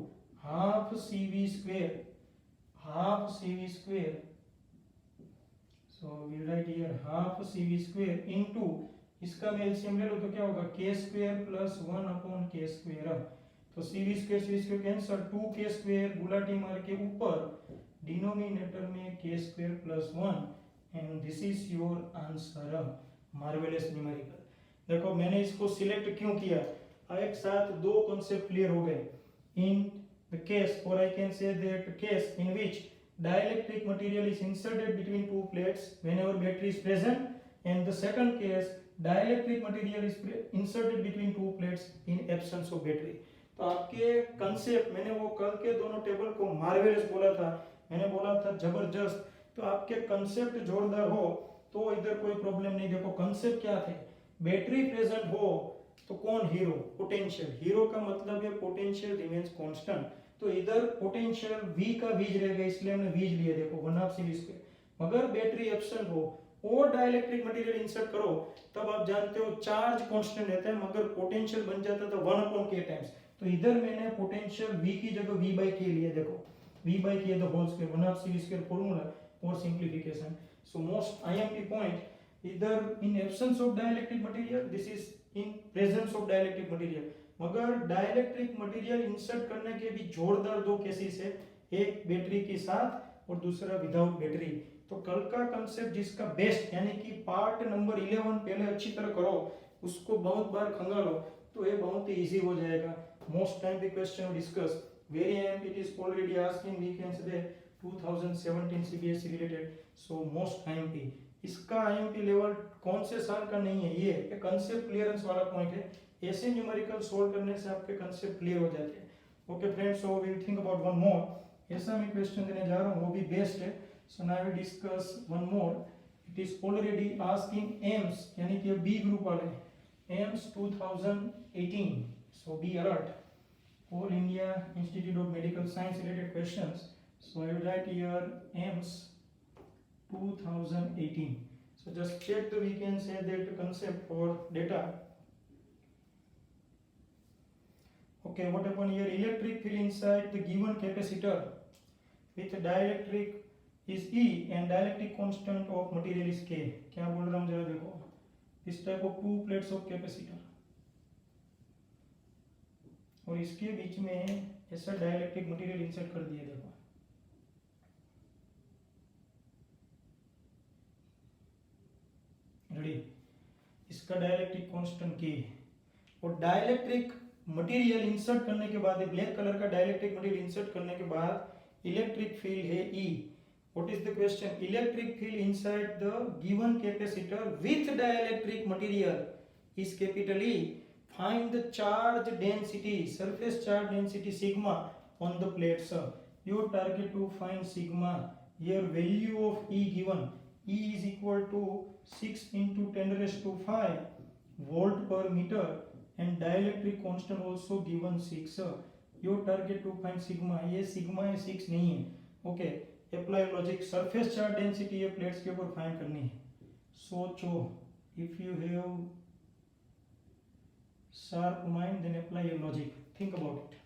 half CV square, half CV square. So we write here half CV square into, इसका मैं LCM ले लो तो क्या होगा K square plus 1 upon K square. तो CV square cancer, 2K square Gulati मार के ऊपर डिनोमिनेटर में K square plus 1, and this is your answer. Marvellous numerical. देखो मैंने इसको सिलेक्ट क्यों किया, एक साथ दो कॉन्सेप्ट क्लियर हो गए. इन द केस, और आई can say that case in which dielectric material is inserted between two plates whenever battery is present, and the second case dielectric material is inserted between two plates in absence of battery. तो आपके concept, मैंने वो कल के दोनों table को marvellous बोला था, मैंने बोला था जबरदस्त. तो आपके कंसेप्ट जोरदार हो तो इधर कोई प्रॉब्लम नहीं. देखो कंसेप्ट क्या थे, बैटरी प्रेजेंट हो तो कौन हीरो, पोटेंशियल. हीरो का मतलब है पोटेंशियल रिमेन्स कांस्टेंट. तो इधर पोटेंशियल V का वीज रहेगा, इसलिए हमने वीज लिया. देखो 1 half CV square. मगर बैटरी एब्सेंट हो और डाइलेक्ट्रिक मटेरियल इंसर्ट करो, तब आप जानते हो चार्ज कांस्टेंट रहता है, मगर पोटेंशियल बन जाता था 1 upon K टाइम्स. तो इधर मैंने पोटेंशियल V की जगह V by K लिया. देखो V by K the whole square, 1 half CV square formula और simplification. So most IMP point, इधर in absence of dielectric material, this is in presence of dielectric material. मगर dielectric material insert करने के भी जोरदार दो केसेस है, एक बैटरी के साथ और दूसरा विदाउट बैटरी. तो कल का कंसेप्ट जिसका बेस्ट, यानी कि पार्ट नंबर 11 पहले अच्छी तरह करो, उसको बहुत बार खंगालो तो ये बहुत ही इजी हो जाएगा. Most time the question discuss very IMP, it is already asking we can say 2017 CBSE related. So most IMP. इसका IMP लेवल कौन से साल का नहीं है, ये कंसेप्ट क्लियरेंस वाला पॉइंट है. ऐसे न्यूमेरिकल सोल्व करने से आपके कंसेप्ट क्लियर हो जाते हैं. Okay friends, so we will think about one more. ऐसा मैं क्वेश्चन देने जा रहा हूँ, वो भी बेस्ट है. So now we discuss one more. It is already asking AIIMS, यानी कि बी ग्रुप वाले, AIIMS 2018. So be alert, all India institute of medical science related questions. So I will write here AIIMS 2018. So just check the, we can say that concept for data. Okay, what happened here? Electric field inside the given capacitor with dielectric is E and dielectric constant of material is K. क्या बोल रहा हूँ जरा देखो. This type of two plates of capacitor, और इसके बीच में ऐसा dielectric material insert कर दिया. देखो रेडी, इसका डाइलेक्ट्रिक कांस्टेंट K, और डाइलेक्ट्रिक मटेरियल इंसर्ट करने के बाद, ब्लैक कलर का डाइलेक्ट्रिक मटेरियल इंसर्ट करने के बाद इलेक्ट्रिक फील्ड है E. What is the question? Electric field inside the given capacitor with dielectric material is capital E. Find the charge density, surface charge density sigma on the plates. Your target to find sigma. Here value of E given, E is equal to 6 into 10 raised to 5 volt per meter, and dielectric constant also given 6. Your target to find sigma, ये sigma है 6 नहीं है. Okay, apply logic. Surface charge density ये plates के ऊपर find करनी है. सोचो, if you have sharp mind then apply your logic. Think about it.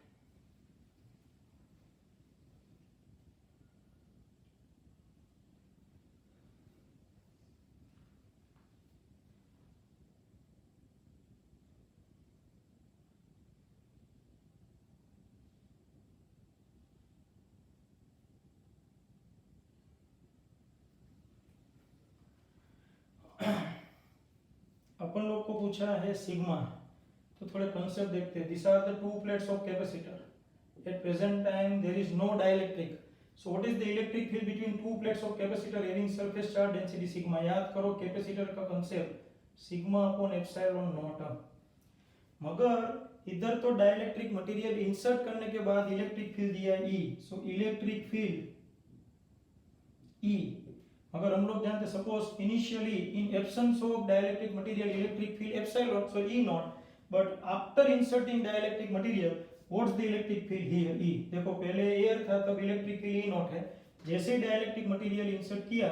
अपन लोग को पूछा है सिग्मा, तो थोड़े कंसेप्ट देखते हैं. This are the two plates of capacitor. At present time there is no dielectric. So what is the electric field between two plates of capacitor having surface charge density sigma. याद करो capacitor का concept, sigma upon epsilon naught. मगर इधर तो dielectric material insert करने के बाद electric field दिया है E, so electric field E। अगर हम लोग जानते suppose initially in absence of dielectric material electric field epsilon, so E not, but after inserting dielectric material what's the electric field here E। देखो पहले air था तब इलेक्ट्रिक फील्ड E नॉट है, जैसे डाइलेक्ट्रिक मटेरियल इंसर्ट किया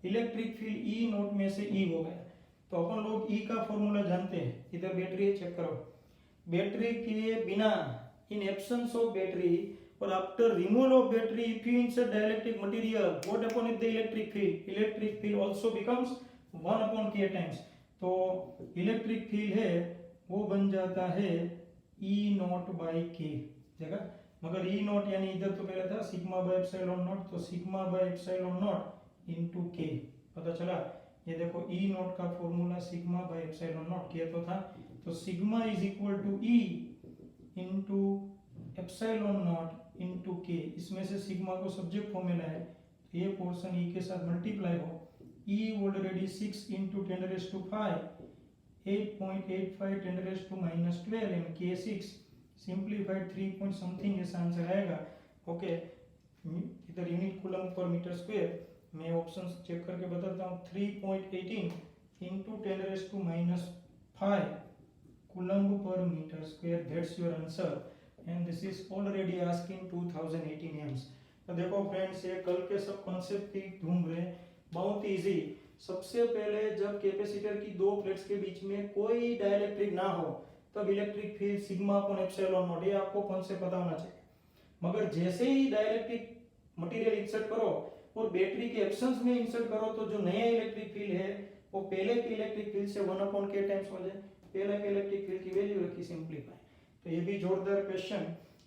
electric field E not में से E हो गया। तो अपन लोग E का फॉर्मूला जानते हैं, इधर बैटरी चेक करो, बैटरी के बिना इन एब्सेंस ऑफ बैटरी और after removal of battery if you insert dielectric material what upon the electric field also becomes 1 upon k times. तो इलेक्ट्रिक फील्ड है वो बन जाता है E नॉट बाई k जगह, मगर E नॉट यानी इधर तो पहले था सिग्मा बाय एप्सिलॉन नॉट, तो sigma by epsilon naught into k, पता चला। ये देखो E नॉट का formula sigma by epsilon naught k तो था, तो sigma is equal to E into epsilon naught into k, इसमें से सिग्मा को सब्जेक्ट फॉर्म में लाए, ये पोर्शन E के साथ मल्टीप्लाई हो, E already 6 into 10 raise to 5 8.85 10 raise to -12 and k 6 simplified 3 point something ऐसा आंसर आएगा। ओके, इधर unit coulomb per metre square, मैं ऑप्शन चेक करके बताता हूँ, 3.18 into 10 raise to -5 coulomb per metre square, that's your answer and this is already asking 2018 AIIMS. तो देखो friends, ये कल के सब कॉन्सेप्ट की ढूंढ रहे, बहुत इजी। सबसे पहले जब कैपेसिटर की दो प्लेट्स के बीच में कोई डाइलेक्ट्रिक ना हो तब electric field sigma upon epsilon naught, ये आपको कॉन्सेप्ट पता होना चाहिए। मगर जैसे ही डाइलेक्ट्रिक मटेरियल इंसर्ट करो और बैटरी के एब्सेंस में इंसर्ट करो तो जो नया इलेक्ट्रिक फील्ड है वो पहले के इलेक्ट्रिक फील्ड से 1 अपॉन k टाइम्स हो जाए, पहले के इलेक्ट्रिक फील्ड की वैल्यू रखी सिंपलीफाई। तो ये भी जोरदार क्वेश्चन,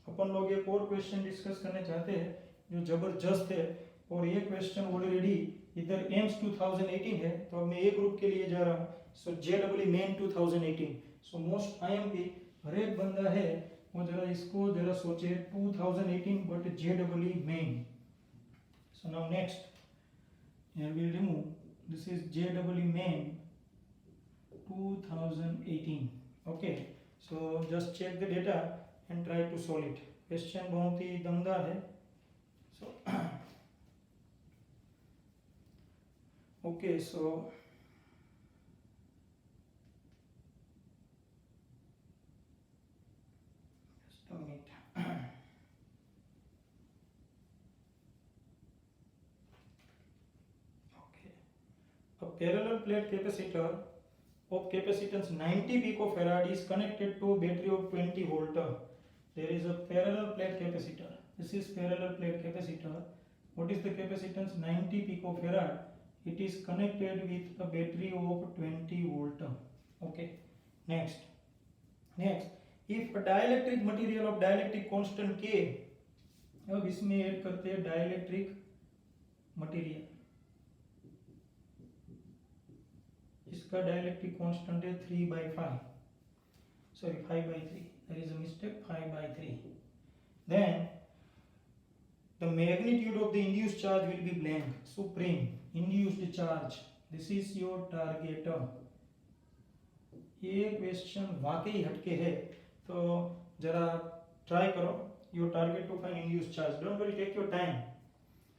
अपन लोग एक और क्वेश्चन डिस्कस करने चाहते हैं जो जबरदस्त है, और ये क्वेश्चन ऑलरेडी इधर एम्स 2018 है, तो अब मैं ए ग्रुप के लिए जा रहा हूँ, सो JEE मेन 2018, सो मोस्ट IMP हर एक बंदा है वो जरा इसको जरा सोचे 2018 but JEE main. So now next here we'll remove, this is JEE main 2018। okay, so just check the data and try to solve it। question बहुत ही दमदार है, so okay, so just a minute। okay, a parallel plate capacitor of capacitance 90 picofarad is connected to a battery of 20 volt। There is a parallel plate capacitor, this is parallel plate capacitor, what is the capacitance 90 picofarad, it is connected with a battery of 20 volt। okay, next if a dielectric material of dielectric constant k, अब इसमें add करते हैं dielectric material, इसका dielectric constant है 3/5, sorry 5/3, there is a mistake, 5/3, then the magnitude of the induced charge will be blank, supreme induced charge, this is your target। ये question वाकई हटके है, तो जरा ट्राई करो, your target to find induced charge, don't worry, take your time.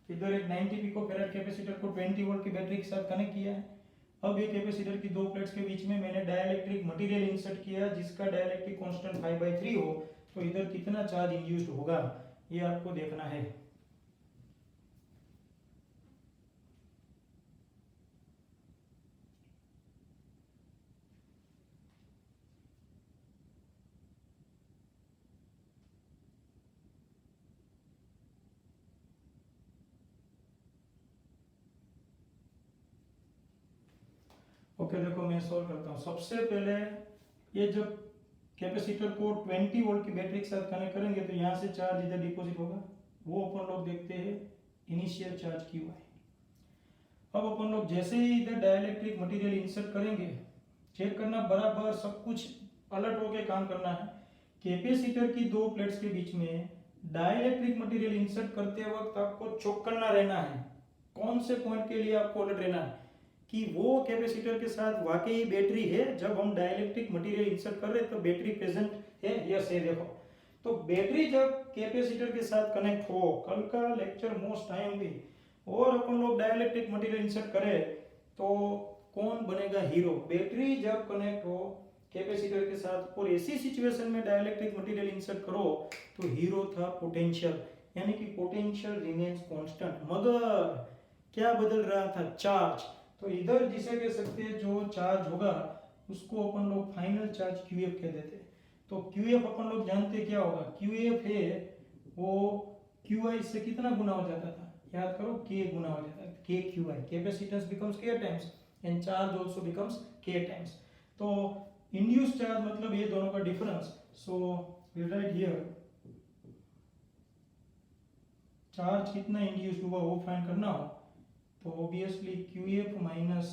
इधर एक 90 picofarad capacitor को 20 वोल्ट की बैटरी के साथ कनेक्ट किया है, अब ये कैपेसिटर की दो प्लेट्स के बीच में मैंने डाइलेक्ट्रिक मटेरियल इंसर्ट किया जिसका डाइलेक्ट्रिक कांस्टेंट 5/3 हो, तो इधर कितना चार्ज इंड्यूस्ड होगा ये आपको देखना है। ओके, देखो मैं सॉल्व करता हूँ। सबसे पहले ये जब कैपेसिटर को 20 वोल्ट की बैटरी के साथ कनेक्ट करेंगे तो यहाँ से चार्ज इधर डिपॉजिट होगा, वो अपन लोग देखते हैं इनिशियल चार्ज QI। अब अपन लोग जैसे ही इधर डाइलेक्ट्रिक मटेरियल इंसर्ट करेंगे, चेक करना बराबर सब कुछ अलर्ट होके काम करना है। कैपेसिटर की दो प्लेट्स के बीच में डाइलेक्ट्रिक मटेरियल इंसर्ट करते वक्त आपको चौकन्ना रहना है। कौन से पॉइंट के लिए आपको अलर्ट रहना है? कि वो कैपेसिटर के साथ वाकई बैटरी है, जब हम डाइलेक्ट्रिक मटेरियल इंसर्ट कर रहे हैं तो बैटरी प्रेजेंट है, यस है। देखो तो बैटरी जब कैपेसिटर के साथ कनेक्ट हो, कल का लेक्चर मोस्ट टाइम भी, और अपन लोग डाइलेक्ट्रिक मटेरियल इंसर्ट करें तो कौन बनेगा हीरो? बैटरी जब कनेक्ट हो कैपेसिटर के साथ और ऐसी सिचुएशन में डाइलेक्ट्रिक मटेरियल इंसर्ट करो तो हीरो था पोटेंशियल, यानी कि पोटेंशियल रिमेन्स कांस्टेंट, मगर क्या बदल रहा था? चार्ज। तो इधर जिसे कह सकते हैं जो चार्ज होगा उसको अपन लोग फाइनल चार्ज क्यूएफ कह देते हैं। तो क्यूएफ अपन लोग जानते क्या होगा? क्यूएफ है वो क्यूआई से कितना गुना हो जाता था? याद करो, के गुना हो जाता है, K QI, capacitance becomes K times and charge also becomes K times. तो इंड्यूस चार्ज मतलब ये दोनों का difference. So we write here charge कितना इंड्यूस हुआ वो फाइंड करना हो तो ऑब्वियसली QF माइनस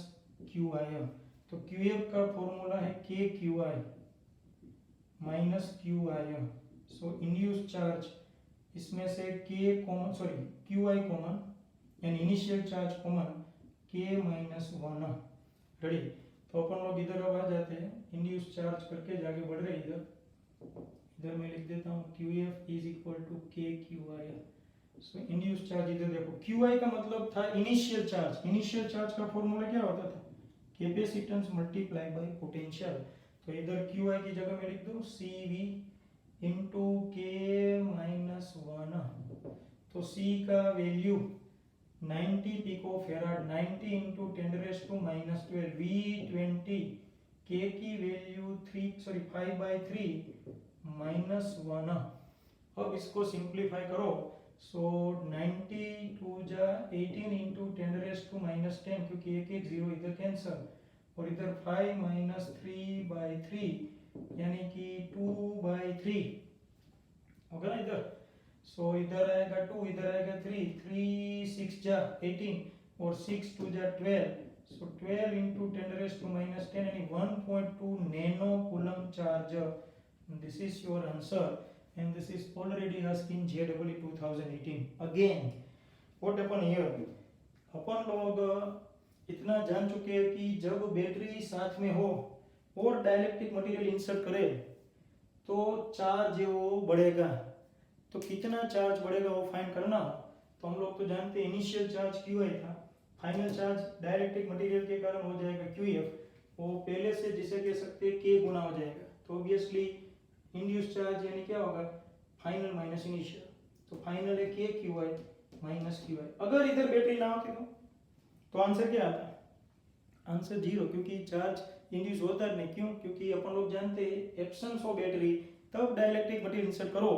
QIM। तो QF का फॉर्मूला है K QI minus QIM। So induce charge, इसमें से K common, sorry QI common, यानी initial charge common, K minus 1। Ready? तो अपन लोग इधर अब आ जाते हैं, इंड्यूस चार्ज करके जाके बढ़ रहे इधर मैं लिख देता हूँ QF इज इक्वल टू के QI। सो इंड्यूस चार्ज इधर देखो, QI का मतलब था इनिशियल चार्ज। इनिशियल चार्ज का फॉर्मूला क्या होता था? Capacitance multiply by potential. तो इधर QI की जगह में लिख दो CV इंटू के माइनस 1। तो C का value 90 pico farad, 90 into 10⁻⁻12, V20, K की वैल्यू 5/3 माइनस 1। अब इसको सिंप्लीफाई करो, सो 90 2 जा 18 इंटू 10⁻⁻10, क्योंकि एक एक जीरो इधर कैंसल, और इधर 5 माइनस 3/3 यानी कि 2/3 होगा ना इधर। सो इधर आएगा 2, इधर आएगा 3, 3 6 जा 18 और 6 2 जा 12। सो 12 इंटू 10⁻⁻10 यानी 1.2 nano coulomb charge. This is your answer and this is already asked in JEE 2018 again. What happened here? अपन लोग इतना जान चुके हैं कि जब बैटरी साथ में हो और डाइलेक्ट्रिक मटेरियल इंसर्ट करे तो चार्ज वो बढ़ेगा। तो कितना चार्ज बढ़ेगा वो फाइंड करना हो तो हम लोग तो जानते हैं इनिशियल चार्ज QI था, फाइनल चार्ज डाइलेक्ट्रिक मटेरियल के कारण हो जाएगा QF, वो पहले से जिसे कह सकते हैं K गुना हो जाएगा। तो ऑब्वियसली इंड्यूस चार्ज यानी क्या होगा? Final minus initial. तो फाइनल है के क्यूआई माइनस QI। अगर इधर बैटरी ना होती तो आंसर क्या आता? आंसर 0, क्योंकि चार्ज इंड्यूस होता नहीं। क्यों? क्योंकि अपन लोग जानते हैं एब्सेंस ऑफ बैटरी तब डाइलेक्ट्रिक मटेरियल इंसर्ट करो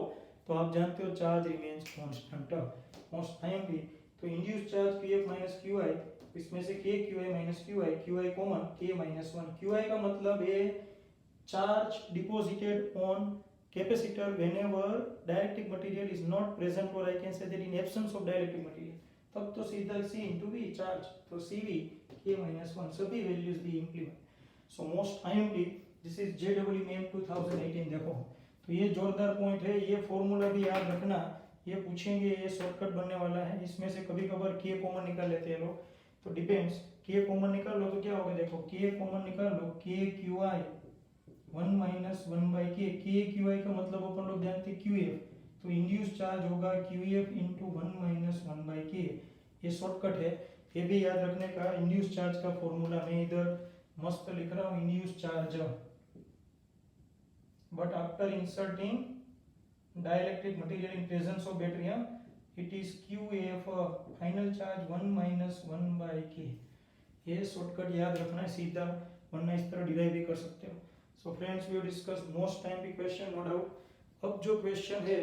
तो आप जानते हो charge remains constant most time भी। तो induce charge QF minus QI, इसमें से के QI minus QI common, K minus 1। QI का मतलब है charge deposited on capacitor whenever dielectric material is not present, or I can say that in absence of dielectric material, तब तो सीधा C into V charge, तो CV K minus 1 सभी values भी implement. So most timely this is JEE main 2018। देखो तो ये जोरदार पॉइंट है, ये फॉर्मूला भी याद रखना, ये पूछेंगे, ये शॉर्टकट बनने वाला है। इसमें से कभी कभार K कॉमन निकाल लेते हैं लोग, तो डिपेंड्स। K कॉमन निकाल लो तो क्या होगा? देखो K कॉमन निकाल लो, K QI 1 माइनस 1/K। के QI का मतलब अपन लोग जानते हैं QF, तो इंड्यूस चार्ज होगा QF इंटू 1 माइनस 1/K। ये शॉर्टकट है, ये भी याद रखने का। इंड्यूस चार्ज का फॉर्मूला मैं इधर मस्त लिख रहा हूँ, induce charge, but after inserting dielectric material in presence of battery it is QF, final charge 1 minus 1/K। ये शॉर्टकट याद रखना है सीधा, वरना इस तरह डिराइव भी कर सकते हो। So friends we discuss most time की क्वेश्चन, नो डाउट। अब जो क्वेश्चन है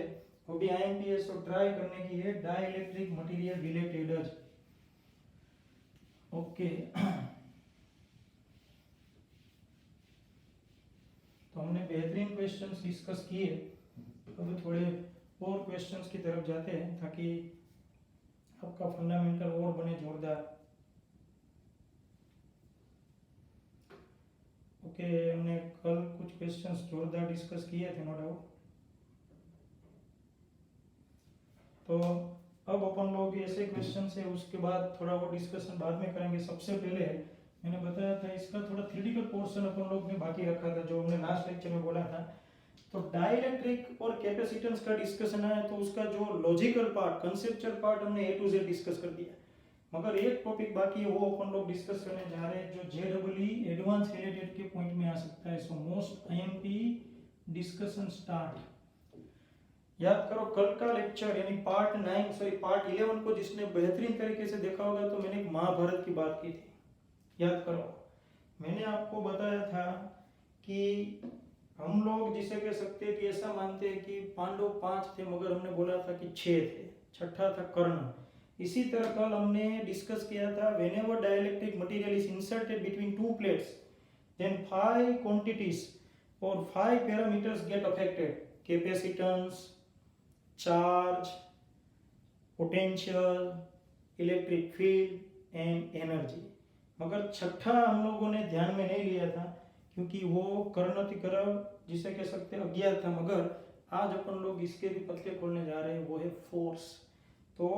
वो भी IMPS और ट्राई करने की है, डाइलेक्ट्रिक मटेरियल रिलेटेड। ओके तो हमने बेहतरीन क्वेश्चंस डिस्कस किए, अब थोड़े और क्वेश्चंस की तरफ जाते हैं ताकि आपका फंडामेंटल और बने जोरदार। ओके हमने कल कुछ क्वेश्चंस जोरदार डिस्कस किए थे, नो डाउट। तो अब अपन लोग ऐसे क्वेश्चन है, उसके बाद थोड़ा और डिस्कशन बाद में करेंगे। सबसे पहले मैंने बताया था इसका थोड़ा थ्योरेटिकल पोर्शन अपन लोग ने बाकी रखा था, जो हमने लास्ट लेक्चर में बोला था। तो डाइलेक्ट्रिक और कैपेसिटेंस का डिस्कशन आया तो उसका जो लॉजिकल पार्ट, कंसेप्चुअल पार्ट हमने ए टू जेड डिस्कस कर दिया, मगर एक टॉपिक बाकी है, वो अपन लोग डिस्कस करने जा रहे हैं जो JEE एडवांस रिलेटेड के पॉइंट में आ सकता है। सो मोस्ट IMP डिस्कशन स्टार्ट। याद करो कल का लेक्चर यानी पार्ट 11 को जिसने बेहतरीन तरीके से देखा होगा, तो मैंने एक महाभारत की बात की थी, याद करो। मैंने आपको बताया था कि हम लोग जिसे कह सकते हैं कि ऐसा मानते हैं कि पांडव 5 थे, मगर हमने बोला था कि 6 थे, छठा था कर्ण। इसी तरह कल हमने डिस्कस किया था whenever dielectric material is inserted between two plates, then 5 quantities or 5 parameters get affected: capacitance, charge, potential, electric field and energy। मगर छठा हम लोगों ने ध्यान में नहीं लिया था क्योंकि वो कर्णतिकरव जिसे कह सकते हैं अज्ञात था, मगर आज अपन लोग इसके भी पत्ते खोलने जा रहे हैं, वो है फोर्स। तो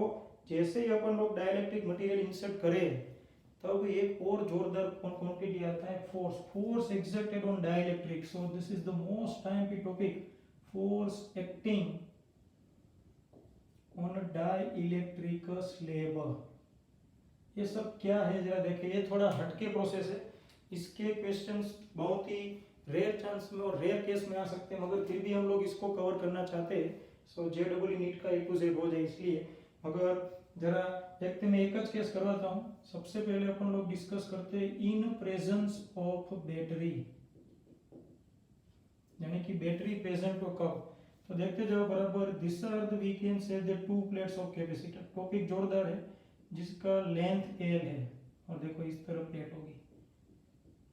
जैसे ही अपन लोग डाइलेक्ट्रिक मटेरियल इंसर्ट करें तब एक और जोरदार क्वांटिटी आता है force. Force exerted on dielectric, so this is the most IMP topic, force acting on a dielectric slab. ये सब क्या है जरा देखिए, ये थोड़ा हटके प्रोसेस है, इसके क्वेश्चंस बहुत ही रेयर चांस में और रेयर केस में आ सकते हैं, मगर फिर भी हम लोग इसको कवर करना चाहते हैं। सो JEE नीट का A to Z हो जाए इसलिए। मगर जरा देखते मैं एक केस करवाता हूँ। सबसे पहले अपन लोग डिस्कस करते हैं इन प्रेजेंस ऑफ बैटरी, यानी कि बैटरी प्रेजेंट हो कब। तो देखते जाओ बराबर, this are the we can say the two plates of capacitor. Topic जोरदार है जिसका लेंथ L है, और देखो इस तरफ प्लेट होगी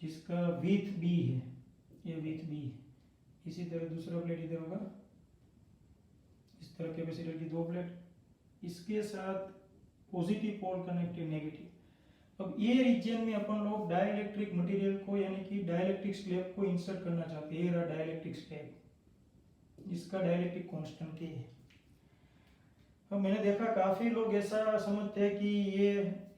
जिसका विड्थ B है, ये विड्थ B है। इसी तरह दूसरा प्लेट इधर होगा, इस तरह कैपेसिटर की 2 प्लेट, इसके साथ पॉजिटिव पोल कनेक्टेड नेगेटिव। अब ये रीजन में अपन लोग डाइलेक्ट्रिक मटेरियल को यानी कि डाइलेक्ट्रिक स्लैब को इंसर्ट करना चाहते हैं। ये रहा डाइलेक्ट्रिक स्लैब, इसका डाइलेक्ट्रिक कांस्टेंट K है। अब मैंने देखा काफी लोग ऐसा समझते हैं कि ये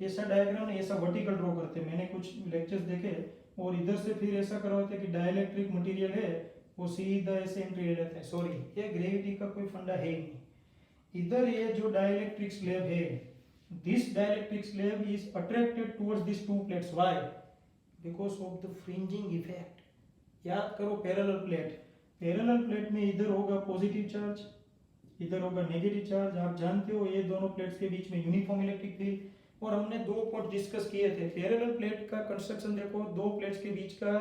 ऐसा डायग्राम ऐसा वर्टिकल ड्रॉ करते हैं। मैंने कुछ लेक्चर्स देखे और इधर से फिर ऐसा करवाते हैं कि डाइलेक्ट्रिक मटेरियल है वो सीधा ऐसे एंट्री ले लेते हैं। सॉरी, ये ग्रेविटी का कोई फंडा है ही नहीं। इधर ये जो डाइलेक्ट्रिक स्लैब है, this dielectric slab is attracted towards this two plates. Why? Because of the fringing effect. याद करो पैरेलल प्लेट, पैरेलल प्लेट में इधर होगा पॉजिटिव चार्ज, इधर होगा नेगेटिव चार्ज। आप जानते हो ये दोनों प्लेट्स के बीच में यूनिफॉर्म इलेक्ट्रिक फील्ड। और हमने 2 पॉइंट डिस्कस किए थे। पैरेलल प्लेट का कंस्ट्रक्शन देखो, 2 प्लेट्स के बीच का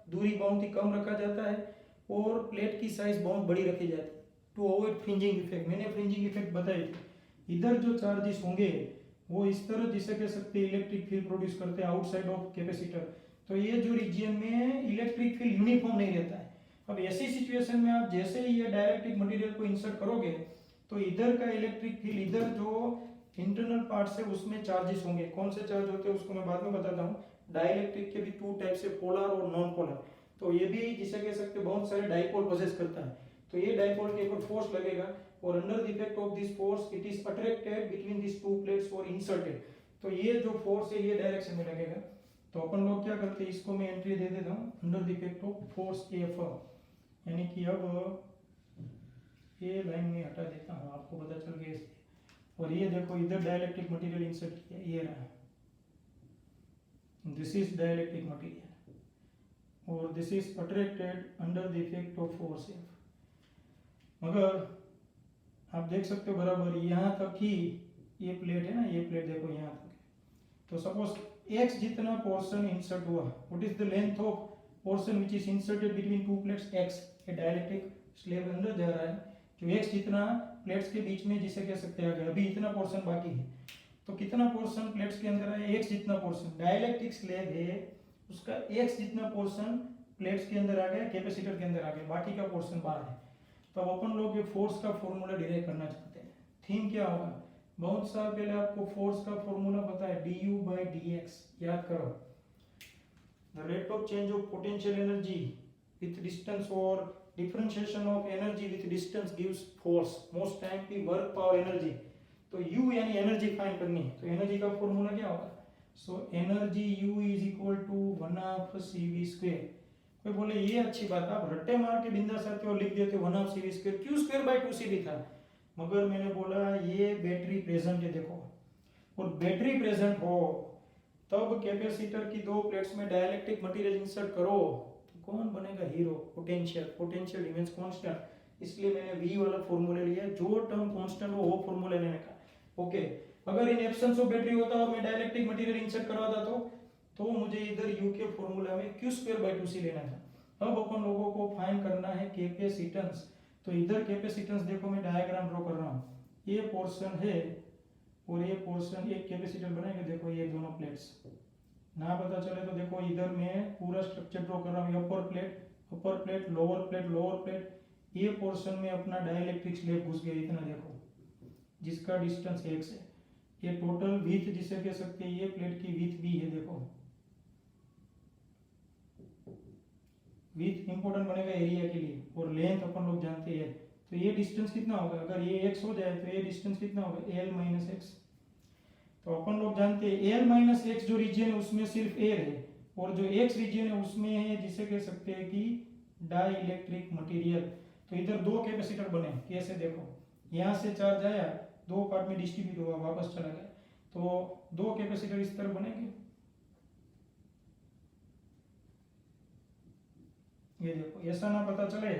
दूरी बहुत ही कम रखा जाता है और प्लेट की साइज बहुत बड़ी रखी जाती है टू अवॉइड फ्रिंजिंग इफेक्ट। मैंने फ्रिंजिंग इफेक्ट बताई थी। इधर जो चार्जेस होंगे वो इस तरह जिसे कह सकते हैं इलेक्ट्रिक फील्ड प्रोड्यूस करते हैं आउटसाइड ऑफ कैपेसिटर। तो ये जो रीजन में इलेक्ट्रिक फील्ड यूनिफॉर्म नहीं रहता है। अब ऐसी सिचुएशन में आप जैसे ही ये डाइलेक्ट्रिक मटेरियल को इंसर्ट करोगे तो इधर का इलेक्ट्रिक फील्ड, इधर जो इंटरनल पार्ट्स है उसमें चार्जेस होंगे। कौन से चार्ज होते हैं उसको मैं बाद में बताता हूँ। डाइलेक्ट्रिक के भी 2 टाइप से, पोलर और नॉन पोलर। तो ये भी जिसे कह सकते हैं बहुत सारे डाइपोल पोजेस करता है। तो ये डाइपोल के ऊपर फोर्स लगेगा और under the effect of this force it is attracted between this 2 plates और इंसर्टेड। तो ये जो फोर्स है ये डायरेक्शन में लगेगा। तो अपन लोग क्या करते हैं, इसको मैं एंट्री दे देता हूँ under the effect of force F। यानी कि अब ये लाइन में हटा देता हूँ, आपको पता चल गया इसलिए। और ये देखो इधर डाइलेक्ट्रिक मटेरियल इंसर्ट किया, ये रहा, दिस इज डाइलेक्ट्रिक मटेरियल और this is attracted under the effect of force F। मगर आप देख सकते हो बराबर यहाँ तक ही ये प्लेट है ना, ये प्लेट देखो यहाँ तक। तो सपोज x जितना पोर्शन इंसर्ट हुआ, what is the length of portion which is inserted between 2 plates x। ये डाइलेक्ट्रिक स्लैब अंदर जा रहा है, जो x जितना प्लेट्स के बीच में जिसे कह सकते हैं अभी इतना पोर्शन बाकी है। तो कितना पोर्शन प्लेट्स के अंदर है, x जितना पोर्शन। डाइलेक्ट्रिक स्लैब है उसका x जितना पोर्शन प्लेट्स के अंदर आ गया, कैपेसिटर के अंदर आ गया, बाकी का पोर्शन बाहर है। तो अपन लोग ये फोर्स का फॉर्मूला डिराइव करना चाहते हैं। थीम क्या होगा, बहुत साल पहले आपको फोर्स का फॉर्मूला पता है, du/dx। याद करो, the rate of change of potential energy with distance और differentiation of energy with distance gives force. Most time की वर्क पावर एनर्जी। तो u यानी एनर्जी फाइंड करनी है, तो एनर्जी का फॉर्मूला क्या होगा, so energy U is equal to 1/cv²। कोई बोले ये अच्छी बात, आप रट्टे मार के बिंदास आते हो लिख देते हो 1/cv², q²/2cv था, मगर मैंने बोला ये बैटरी प्रेजेंट है देखो, और बैटरी प्रेजेंट हो तब कैपेसिटर की दो प्लेट्स में डाइलेक्ट्रिक मटेरियल इंसर्ट करो तो कौन बनेगा हीरो? Potential remains constant. इसलिए मैंने V वाला फॉर्मूला लिया, जो टर्म कांस्टेंट हो वो फॉर्मूला लेने का। ओके, अगर इन एब्सेंस ऑफ बैटरी होता और मैं डाइलेक्ट्रिक मटेरियल इंसर्ट करवाता तो मुझे इधर U के फॉर्मूला में q²/2c लेना था। अब अपन लोगों को फाइंड करना है कैपेसिटेंस। तो इधर कैपेसिटेंस देखो, मैं डायग्राम ड्रॉ कर रहा हूँ, ये पोर्शन है और ये पोर्शन, एक कैपेसिटर बनाएंगे देखो, ये दोनों प्लेट्स ना पता चले तो देखो इधर मैं पूरा स्ट्रक्चर ड्रॉ कर रहा हूँ, अपर प्लेट, लोअर प्लेट, ये पोर्शन में अपना डाइलेक्ट्रिक स्लैब घुस गया इतना देखो, जिसका डिस्टेंस x है। ये टोटल विड्थ जिसे कह सकते हैं, ये प्लेट की विड्थ b है देखो, विड्थ इंपॉर्टेंट बनेगा एरिया के लिए, और लेंथ अपन लोग जानते हैं। तो ये डिस्टेंस कितना होगा, अगर ये x हो जाए तो ये डिस्टेंस कितना होगा, l - x। तो अपन लोग जानते हैं l - x जो रीजन है उसमें सिर्फ एयर है, और जो x रीजन है उसमें है जिसे कह सकते हैं कि डाई इलेक्ट्रिक मटीरियल। तो इधर दो कैपेसिटर बने, कैसे देखो, यहाँ से चार्ज आया, दो पार्ट में डिस्ट्रीब्यूट हुआ, वापस चला गया, तो दो कैपेसिटर इस तरह बनेंगे। ये देखो, ऐसा ना पता चले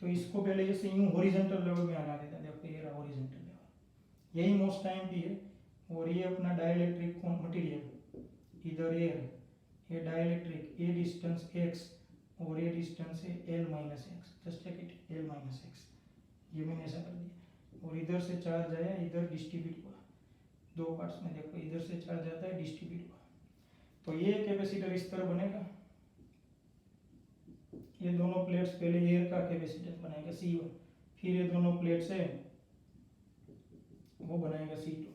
तो इसको पहले जैसे यूं हॉरिजॉन्टल लेवल में आना देता, देखो ये रहा हॉरिजॉन्टल लेवल, यही मोस्ट टाइम भी है। और ये अपना डाइलेक्ट्रिक मटेरियल, इधर ये डाइलेक्ट्रिक, ये डिस्टेंस x और ये डिस्टेंस है l - x, just take it l - x, ये मैंने ऐसा कर दिया। और इधर से चार्ज आया, इधर डिस्ट्रीब्यूट हुआ, दो पार्ट्स में देखो, इधर से चार्ज आता है, डिस्ट्रीब्यूट हुआ, तो ये कैपेसिटर इस तरह बनेगा। ये दोनों प्लेट्स पहले एयर का कैपेसिटेंस बनाएगा C1, फिर ये दोनों प्लेट्स है वो बनाएगा C2,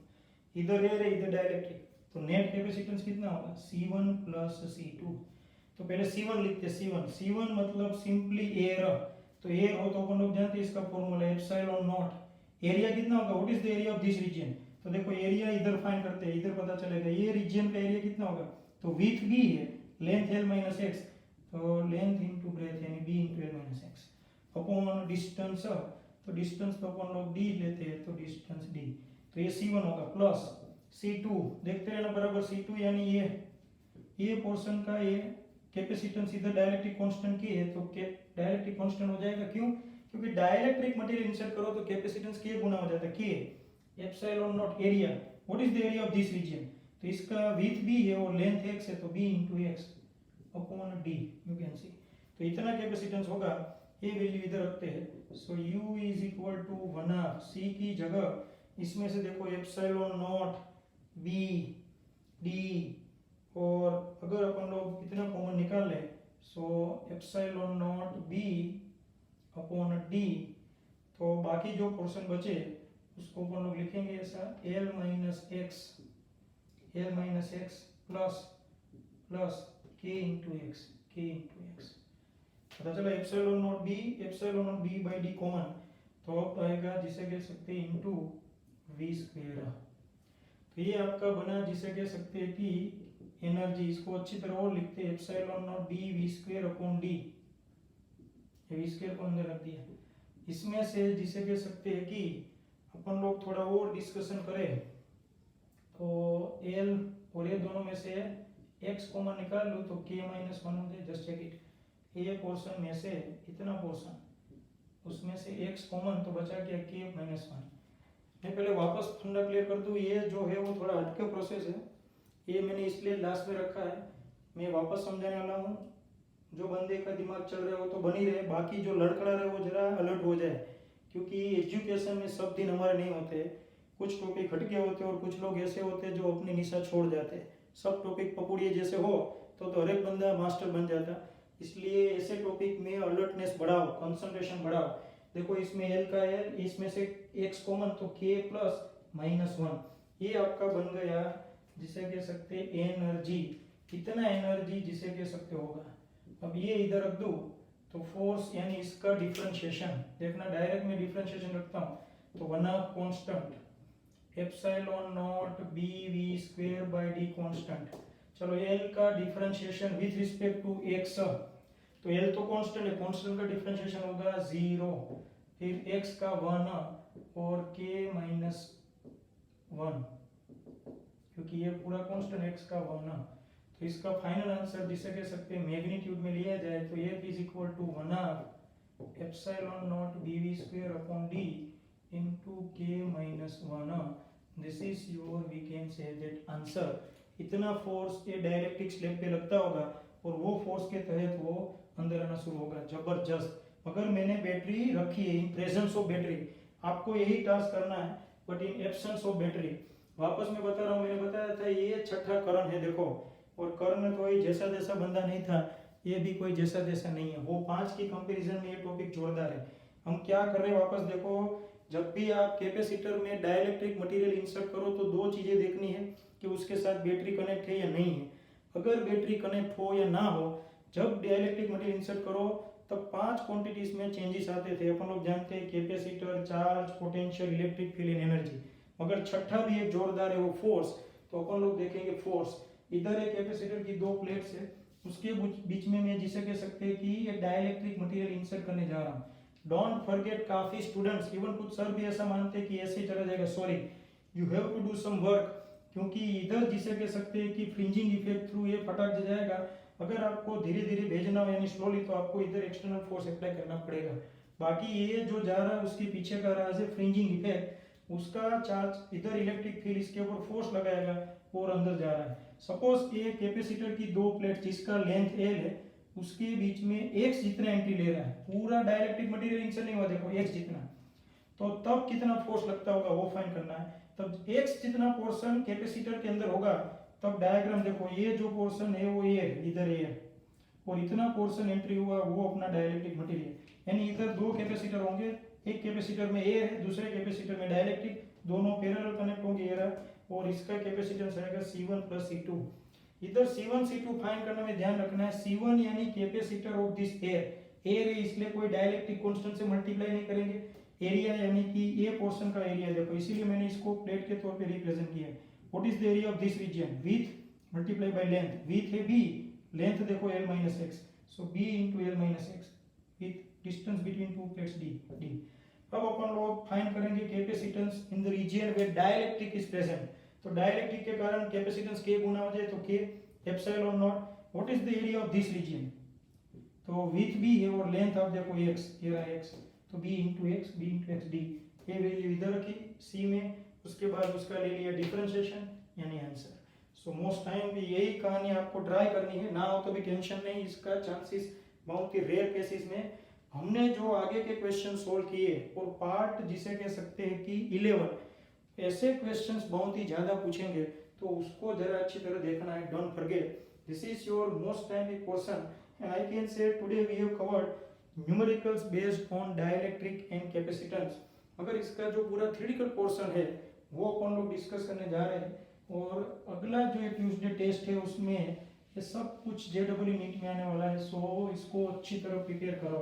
इधर एयर है इधर डाइलेक्ट्रिक, तो नेट कैपेसिटेंस कितना होगा, C1 + C2। तो पहले C1 लिखते, C1 मतलब सिंपली एयर, तो एयर हो तो अपन लोग जानते हैं इसका फॉर्मूला एप्सिलॉन नॉट। एरिया कितना होगा, what is the area of this region, तो देखो एरिया इधर फाइंड करते हैं, इधर पता चलेगा ये रीजन का एरिया कितना होगा, तो विड्थ b है, लेंथ l - x, तो लेंथ इनटू ब्रेथ यानी b into l - x upon distance, तो डिस्टेंस तो अपन लोग d लेते हैं, तो डिस्टेंस d, तो ये C1 होगा प्लस C2, देखते रहना बराबर C2, यानी ये पोर्शन का ये कैपेसिटेंस इधर डाइलेक्ट्रिक कांस्टेंट की है, तो डाइलेक्ट्रिक कांस्टेंट हो जाएगा, क्यों, क्योंकि डाइलेक्ट्रिक मटेरियल इंसर्ट करो तो कैपेसिटेंस k गुना हो जाता है, k epsilon naught area, what is the area of this region, तो इसका विड्थ b है और लेंथ x है, तो b into x upon d, you can see. तो इतना कैपेसिटेंस होगा, ये वैल्यू इधर रखते हैं। So u is equal to 1/2 c की जगह इसमें से देखो एप्सिलॉन नॉट b d, और अगर अपन लोग इतना कॉमन निकाल ले, so epsilon naught b upon d, तो बाकी जो पोर्शन बचे उसको अपन लोग लिखेंगे ऐसा l - x plus k into x, पता चला epsilon naught b by d common, तो अब आएगा जिसे कह सकते हैं इनटू v²। तो ये आपका बना जिसे कह सकते हैं कि एनर्जी, इसको अच्छी तरह और लिखते हैं epsilon naught b v² upon d, ये v² को अंदर रख दिया। इसमें से जिसे कह सकते हैं कि अपन लोग थोड़ा और डिस्कशन करें तो l और ये दोनों में से x कॉमन निकाल लो तो k - 1 हो जाए, जस्ट चेक इट, ये पोर्शन में से इतना पोर्शन उसमें से x कॉमन, तो बचा क्या k - 1। मैं पहले वापस फंडा क्लियर कर दूं, ये जो है वो थोड़ा हटके प्रोसेस है, ये मैंने इसलिए लास्ट में रखा है, मैं वापस समझाने वाला हूँ, जो बंदे का दिमाग चल रहा है वो तो बनी रहे, बाकी जो लड़खड़ा रहे वो जरा अलर्ट हो जाए, क्योंकि एजुकेशन में सब दिन हमारे नहीं होते, कुछ टॉपिक हटके होते हैं और कुछ लोग ऐसे होते हैं जो अपनी निशा छोड़ जाते हैं। सब टॉपिक पपुड़िए जैसे हो तो हर एक बंदा मास्टर बन जाता, इसलिए ऐसे टॉपिक में अलर्टनेस बढ़ाओ, कंसंट्रेशन बढ़ाओ। देखो इसमें l का l, इसमें से x कॉमन, तो k + -1, ये आपका बन गया जिसे कह सकते हैं एनर्जी, कितना एनर्जी जिसे कह सकते होगा। अब ये इधर रख दो तो फोर्स यानी इसका डिफरेंशिएशन देखना, डायरेक्ट में डिफरेंशिएशन रखता हूँ तो 1/2 constant epsilon naught B V square by D constant. चलो एल का differentiation with respect to X, तो एल तो कांस्टेंट है, कांस्टेंट का डिफरेंशिएशन होगा 0, फिर एक्स का 1 और के माइनस 1, क्योंकि ये पूरा कांस्टेंट एक्स का 1, तो इसका फाइनल आंसर जिसे कह सकते हैं मैग्नीट्यूड में लिया जाए तो F is equal to 1/2 epsilon naught B V square upon D into K minus 1। This is your we can say that answer. इतना फोर्स ये डायरेक्ट्रिक स्लैब पे लगता होगा और वो फोर्स के तहत वो अंदर आना शुरू होगा, जबरदस्त। अगर मैंने बैटरी रखी है इन प्रेजेंस ऑफ बैटरी, आपको यही टास्क करना है, but in absence of battery, वापस मैं बता रहा हूँ, मैंने बताया था ये छठा करण है देखो, और कर्ण में कोई जैसा जैसा बंदा नहीं था, ये भी कोई जैसा जैसा नहीं है, वो 5 की कंपैरिजन में ये टॉपिक जोरदार है। हम क्या कर रहे हैं वापस देखो, जब भी आप कैपेसिटर में डाइलेक्ट्रिक मटेरियल इंसर्ट करो तो दो चीजें देखनी है कि उसके साथ बैटरी कनेक्ट है या नहीं है। अगर बैटरी कनेक्ट हो या ना हो, जब डाइलेक्ट्रिक मटेरियल इंसर्ट करो तब 5 क्वांटिटीज में चेंजेस आते थे, अपन लोग जानते हैं, capacitor, charge, potential, electric field and energy. मगर छठा भी एक जोरदार है वो फोर्स, तो अपन लोग देखेंगे फोर्स। इधर एक कैपेसिटर की 2 प्लेट्स है, उसके बीच में मैं जिसे कह सकते हैं कि ये डाइलेक्ट्रिक मटेरियल इंसर्ट करने जा रहा हूँ। डोंट फॉरगेट, काफी स्टूडेंट्स, इवन कुछ सर भी ऐसा मानते हैं कि ऐसे ही चला जाएगा, sorry, you have to do some work, क्योंकि इधर जिसे कह सकते हैं कि फ्रिंजिंग इफेक्ट थ्रू ये फटक जाएगा। अगर आपको धीरे धीरे भेजना हो यानी स्लोली, तो आपको इधर एक्सटर्नल फोर्स अप्लाई करना पड़ेगा। बाकी ये जो जा रहा है उसके पीछे का राज है फ्रिंजिंग इफेक्ट, उसका चार्ज इधर इलेक्ट्रिक फील्ड इसके ऊपर फोर्स लगाएगा और अंदर जा रहा है। सपोज ये कैपेसिटर की 2 प्लेट जिसका लेंथ एल है, उसके बीच में एक्स जितना एंट्री ले रहा है, पूरा डाइलेक्ट्रिक मटेरियल इंसर्ट नहीं हुआ देखो, एक्स जितना, तो तब कितना फोर्स लगता होगा वो फाइंड करना है। तब एक्स जितना पोर्शन कैपेसिटर के अंदर होगा, तब डायग्राम देखो, ये जो पोर्शन है वो ये इधर है, और इतना पोर्शन एंट्री हुआ वो अपना डाइलेक्ट्रिक मटेरियल, यानी इधर 2 कैपेसिटर होंगे, एक कैपेसिटर में ए है, दूसरे कैपेसिटर में डाइलेक्ट्रिक, दोनों पैरेलल कनेक्ट होंगे ये रहा, और इसका कैपेसिटेंस रहेगा C1 प्लस C2। इधर C1 C2 फाइंड करने में ध्यान रखना है, C1 यानी capacitor of this air, air है इसलिए कोई डाइलेक्ट्रिक कांस्टेंट से मल्टीप्लाई नहीं करेंगे, एरिया यानी कि ये पोर्शन का एरिया देखो, इसीलिए मैंने इसको प्लेट के तौर पे रिप्रेजेंट किया है। What is the area of this region, width multiply by length, width है b, लेंथ देखो l minus x, so b into l minus x with distance between 2 plates d। अब अपन लोग फाइंड करेंगे capacitance in the region where dielectric is present, तो dielectric के कारण capacitance k गुना हो जाए तो k epsilon naught. What is the area of this region, तो विथ b है और लेंथ आप देखो x, ये रहा x, तो b into x d, ये वैल्यू इधर रखी c में, उसके बाद उसका ले लिया डिफरेंशिएशन यानी आंसर। सो मोस्ट टाइम भी यही कहानी आपको ट्राई करनी है, ना हो तो भी टेंशन नहीं, इसका चांसेस बहुत ही रेयर केसेस में। हमने जो आगे के क्वेश्चन सोल्व किए और पार्ट जिसे कह सकते हैं कि 11 ऐसे क्वेश्चंस बहुत ही ज्यादा पूछेंगे, तो उसको जरा अच्छी तरह देखना है। Don't forget, this is your most time question and I can say today we have covered numericals based on dielectric and capacitance. अगर इसका जो पूरा थ्योरेटिकल पोर्शन है वो अपन लोग डिस्कस करने जा रहे हैं, और अगला जो एक ट्यूसडे टेस्ट है उसमें ये सब कुछ JEE नीट में आने वाला है, सो इसको अच्छी तरह प्रिपेयर करो।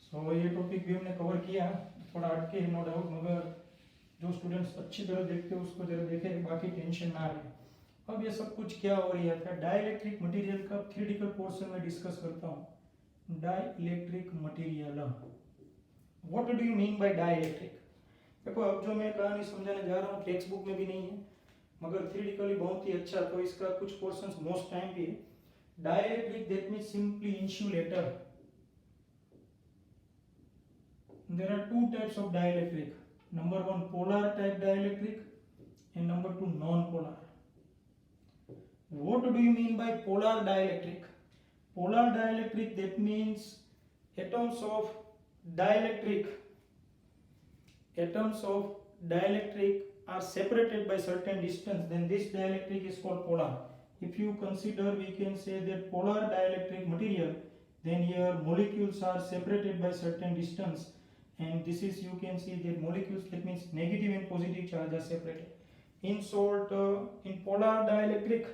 सो ये टॉपिक भी हमने कवर किया, थोड़ा हटके है नो डाउट, मगर जो स्टूडेंट्स अच्छी तरह देखते हैं उसको जरा देखे, बाकी टेंशन ना रहे। अब ये सब कुछ क्या हो रहा था, डाइलेक्ट्रिक मटेरियल का थ्योरेटिकल पोर्शन में डिस्कस करता हूँ। Dielectric material, what do you mean bye dielectric. देखो अब जो मैं कहानी समझाने जा रहा हूँ टेक्स्ट बुक में भी नहीं है, मगर थ्योरेटिकली बहुत ही अच्छा, तो इसका कुछ पोर्शंस मोस्ट टाइम पे dielectric, that means simply insulator. There are 2 types of dielectric. Number 1 polar type dielectric and number 2 non-polar. What do you mean by polar dielectric? Polar dielectric, that means atoms of dielectric are separated by certain distance, then this dielectric is called polar. If you consider, we can say that polar dielectric material, then here molecules are separated by certain distance, and this is, you can see that molecules, that means negative and positive charge are separated. In short, in polar dielectric,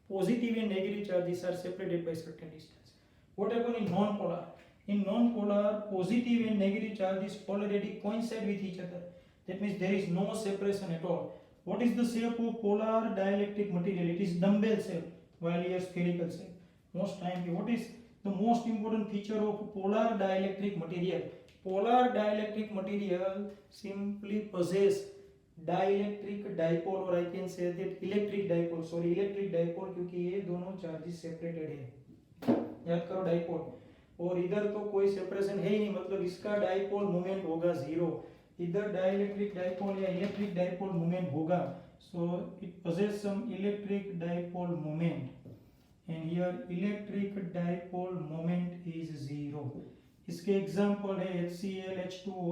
positive and negative charges are separated by certain distance. What happens in non-polar? In non-polar, positive and negative charges already coincide with each other. That means there is no separation at all. What is the shape of polar dielectric material? It is dumbbell shape, while here spherical shape. Most time, what is the most important feature of polar dielectric material? Polar dielectric material simply possess dielectric dipole, or I can say that electric dipole. Sorry, electric dipole, क्योंकि ये दोनों charges separated है, याद करो dipole. और इधर तो कोई सेपरेशन है ही नहीं, मतलब इसका डाइपोल मोमेंट होगा जीरो। इधर डाइलेक्ट्रिक डाइपोल या इलेक्ट्रिक डाइपोल मोमेंट होगा, so it possess some electric dipole moment, and here electric dipole moment is zero. इसके एग्जांपल है HCl H2O,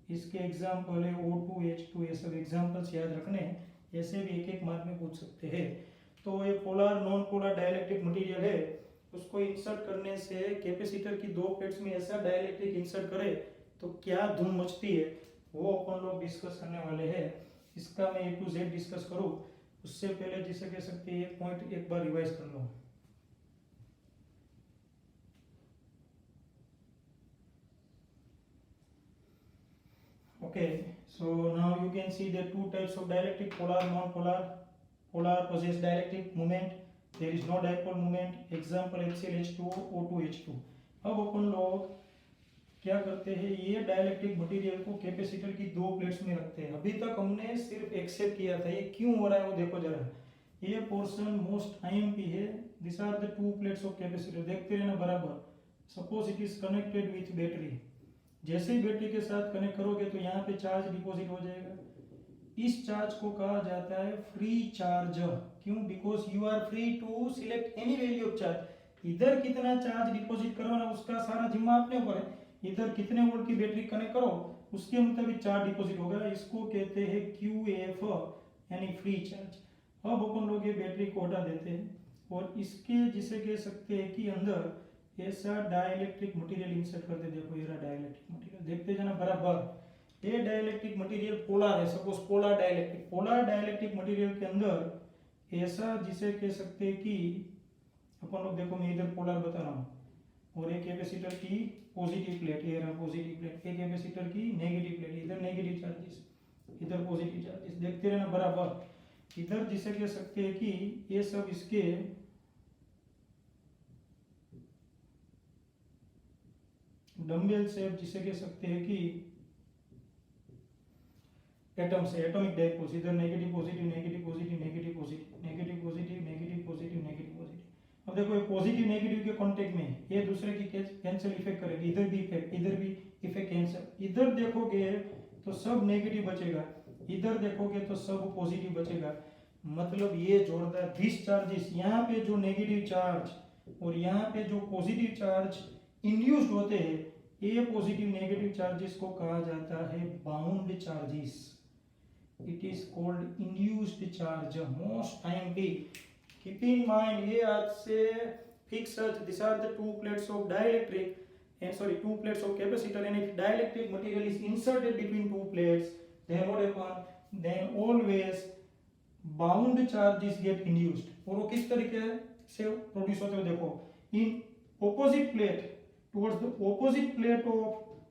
इसके एग्जांपल है O2 H2, ये सब एग्जांपल्स याद रखने हैं, ऐसे भी एक एक मार्क में पूछ सकते हैं। तो ये polar non polar dielectric material है, उसको इंसर्ट करने से कैपेसिटर की दो प्लेट्स में ऐसा डाइलेक्ट्रिक इंसर्ट करे तो क्या धूम मचती है, वो अपन लोग डिस्कस करने वाले हैं। इसका मैं A to Z डिस्कस करूँ उससे पहले जिसे कह सकते हैं एक पॉइंट एक बार रिवाइज कर लो। Okay, so now you can see the two types of dielectric, polar, non-polar. Polar possess dielectric moment, there is no dipole moment. Example HCl H2O, O2 H2। अब अपन लोग क्या करते हैं, ये डाइलेक्ट्रिक मटेरियल को कैपेसिटर की दो प्लेट्स में रखते हैं। अभी तक हमने सिर्फ एक्सेप्ट किया था, ये क्यों हो रहा है वो देखो जरा। ये पोर्शन मोस्ट IMP है, this are the two plates of capacitor, देखते रहना बराबर। Suppose it is connected with battery, जैसे ही बैटरी के साथ कनेक्ट करोगे तो यहाँ पे चार्ज डिपॉजिट हो जाएगा। इस चार्ज को कहा जाता है फ्री चार्ज। क्यों? Because you are free to select any value of charge. इधर कितना चार्ज डिपॉजिट करवाना उसका सारा जिम्मा अपने ऊपर है। इधर कितने वोल्ट की बैटरी कनेक्ट करो उसके मुताबिक चार्ज डिपॉजिट होगा। इसको कहते हैं QF यानी फ्री चार्ज। अब अपन लोग ये बैटरी को हटा देते हैं और इसके जिसे कह सकते हैं कि अंदर ऐसा डाइलेक्ट्रिक मटेरियल इंसर्ट करते। देखो ये डाइलेक्ट्रिक मटेरियल, देखते जाना बराबर। ये डाइलेक्ट्रिक मटेरियल पोलर है, सपोज पोलर डाइलेक्ट्रिक मटेरियल के अंदर ऐसा जिसे कह सकते हैं कि अपन लोग देखो मैं इधर पोलर बता रहा हूँ और एक कैपेसिटर की पॉजिटिव प्लेट, ये रहा पॉजिटिव प्लेट, एक कैपेसिटर की नेगेटिव प्लेट, इधर नेगेटिव चार्जेस इधर पॉजिटिव चार्जेस, देखते रहना बराबर। इधर जिसे कह सकते हैं कि ये सब इसके डम्बेल शेप, जिसे कह सकते हैं कि एटम से एटॉमिक डाइपोल्स, इधर negative positive negative positive negative positive negative positive negative positive negative positive. अब देखो ये पॉजिटिव नेगेटिव के कांटेक्ट में ये दूसरे की कैंसिल इफेक्ट करेगी, इधर भी इफेक्ट, इधर भी इफेक्ट कैंसिल। इधर देखोगे तो सब नेगेटिव बचेगा, इधर देखोगे तो सब पॉजिटिव बचेगा। मतलब ये जोरदार दिस चार्जेस, यहाँ पे जो नेगेटिव चार्ज और यहाँ पे जो पॉजिटिव चार्ज इंड्यूस्ड होते हैं, ये पॉजिटिव नेगेटिव चार्जेस को कहा जाता है bound charges. It is called induced charge most time पे। कीप इन माइंड, ये आज से fix this are the two plates of dielectric and sorry two plates of capacitor, and if dielectric material is inserted between two plates, then what happen, then always bound charges get induced। और वो किस तरीके से produce होते हैं देखो, in opposite plate towards the opposite plate of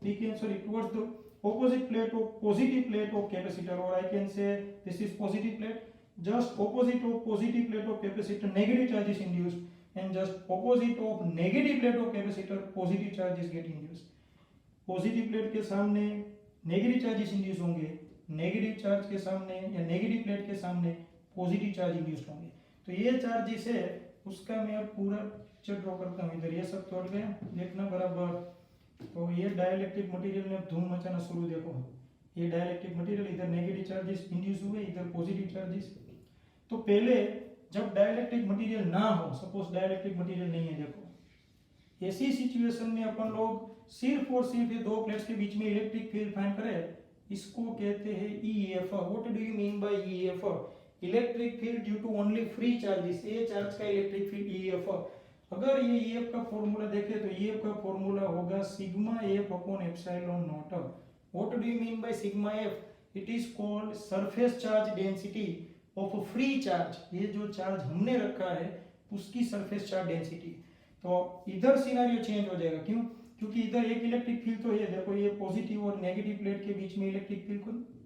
we can sorry towards the opposite plate of positive plate of capacitor, or I can say this is positive plate, just opposite of positive plate of capacitor negative charge is induced, and just opposite of negative plate of capacitor positive charges get induced। Positive plate के सामने negative charges induce होंगे, negative charge के सामने या negative plate के सामने positive charge induce होंगे। तो ये चार्जेस है उसका मैं अब पूरा पिक्चर ड्रॉ करता हूँ। इधर ये सब तोड़ गया, देखना बराबर। तो ये डाइलेक्ट्रिक मटेरियल ने धूम मचाना शुरू, देखो ये डाइलेक्ट्रिक मटेरियल, इधर नेगेटिव चार्जेस इंड्यूस हुए, इधर पॉजिटिव चार्जेस। तो पहले जब डाइलेक्ट्रिक मटेरियल ना हो, सपोज डाइलेक्ट्रिक मटेरियल नहीं है, देखो ऐसी सिचुएशन में अपन लोग सिर्फ और सिर्फ ये दो प्लेट्स के बीच में इलेक्ट्रिक फील्ड फाइंड करें, इसको कहते हैं EF। What do you mean by EF? Electric field due to only free charges, ये चार्ज का इलेक्ट्रिक फील्ड EF। अगर ये EF का फॉर्मूला देखें तो EF का फॉर्मूला होगा sigma F upon epsilon naught. What do you mean by sigma F? It is called surface charge density of free charge. ये जो चार्ज हमने रखा है उसकी सरफेस चार्ज डेंसिटी। तो इधर सिनेरियो चेंज हो जाएगा, क्यों? क्योंकि इधर एक इलेक्ट्रिक फील्ड तो है, देखो ये पॉजिटिव और नेगेटिव प्लेट के बीच में इलेक्ट्रिक फील्ड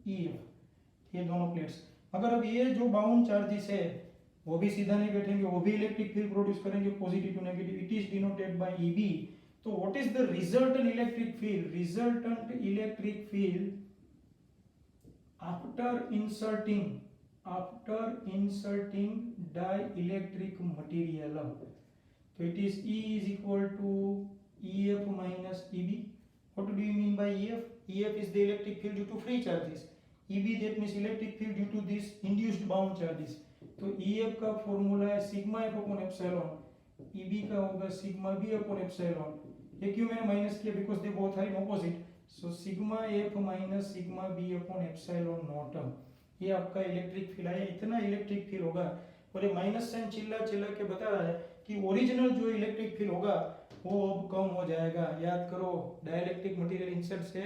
ई एफ, ये दोनों प्लेट्स। अगर अब ये जो बाउंड चार्जेस है वो भी सीधा नहीं बैठेंगे, वो भी इलेक्ट्रिक फील्ड प्रोड्यूस करेंगे positive to negative, it is denoted by EB. तो what is the resultant electric field? Resultant electric field after inserting dielectric material, so it is E is equal to EF minus EB. What do you mean by EF? EF is the electric field due to free charges, EB that means electric field due to this induced bound charges। तो EF का formula है sigma F upon epsilon, EB का होगा sigma B upon epsilon. ये क्यों मैंने minus किया? Because they both are in opposite, so sigma F minus sigma B upon epsilon naught. ये आपका इलेक्ट्रिक फील्ड है, इतना इलेक्ट्रिक फील्ड होगा। और ये माइनस साइन चिल्ला चिल्ला के बता रहा है कि ओरिजिनल जो इलेक्ट्रिक फील्ड होगा वो अब कम हो जाएगा। याद करो डाइलेक्ट्रिक मटेरियल इंसर्ट से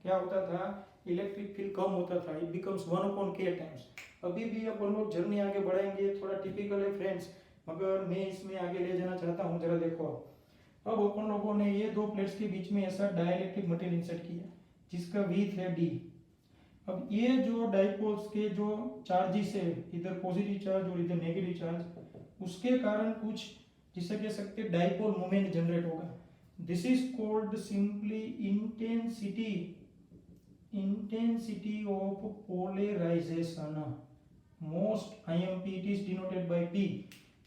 क्या होता था, इलेक्ट्रिक फील्ड कम होता था, इट बिकम्स 1/k टाइम्स। अभी भी अपन लोग जर्नी आगे बढ़ाएंगे, थोड़ा टिपिकल है फ्रेंड्स, मगर मैं इसमें आगे ले जाना चाहता हूँ। जरा देखो, अब अपन लोगों ने ये दो प्लेट्स के बीच में ऐसा डाइलेक्ट्रिक मटेरियल इंसर्ट किया जिसका विड्थ है d। अब ये जो डाइपोल्स के जो चार्जेस है, इधर पॉजिटिव चार्ज और इधर नेगेटिव चार्ज, उसके कारण कुछ जिसे कह सकते हैं डाइपोल मोमेंट जनरेट होगा। This is called simply intensity of polarisation. Most IMP it is denoted by P।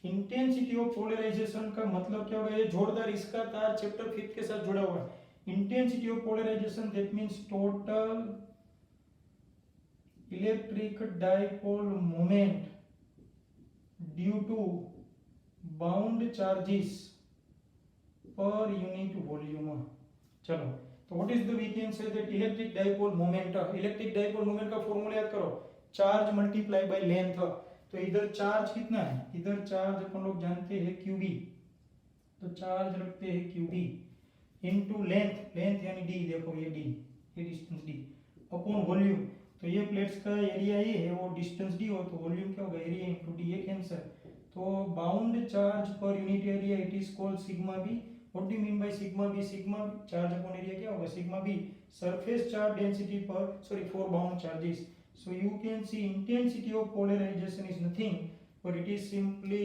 Intensity of polarisation का मतलब क्या होगा? ये जोरदार इसका तार चैप्टर 5 के साथ जुड़ा हुआ है। Intensity of polarisation that means total electric dipole moment due to bound charges per unit volume. चलो, तो what is the we can say that electric dipole moment, electric dipole moment का फॉर्मूला याद करो, चार्ज मल्टीप्लाई बाय लेंथ। तो इधर charge कितना है? इधर चार्ज अपन लोग जानते हैं QB, तो चार्ज रखते हैं QB इनटू लेंथ, लेंथ यानी d, देखो ये d, ये डिस्टेंस d अपॉन वॉल्यूम। तो ये प्लेट्स का एरिया ये है, वो डिस्टेंस d हो, तो वॉल्यूम क्या होगा? एरिया इनटू d, ये कैंसर। तो bound charge per unit area it is called sigma b। What do you mean by sigma b? Sigma charge upon area क्या होगा? Sigma b surface charge density पर, sorry, for bound charges. So you can see intensity of polarization is nothing, but it is simply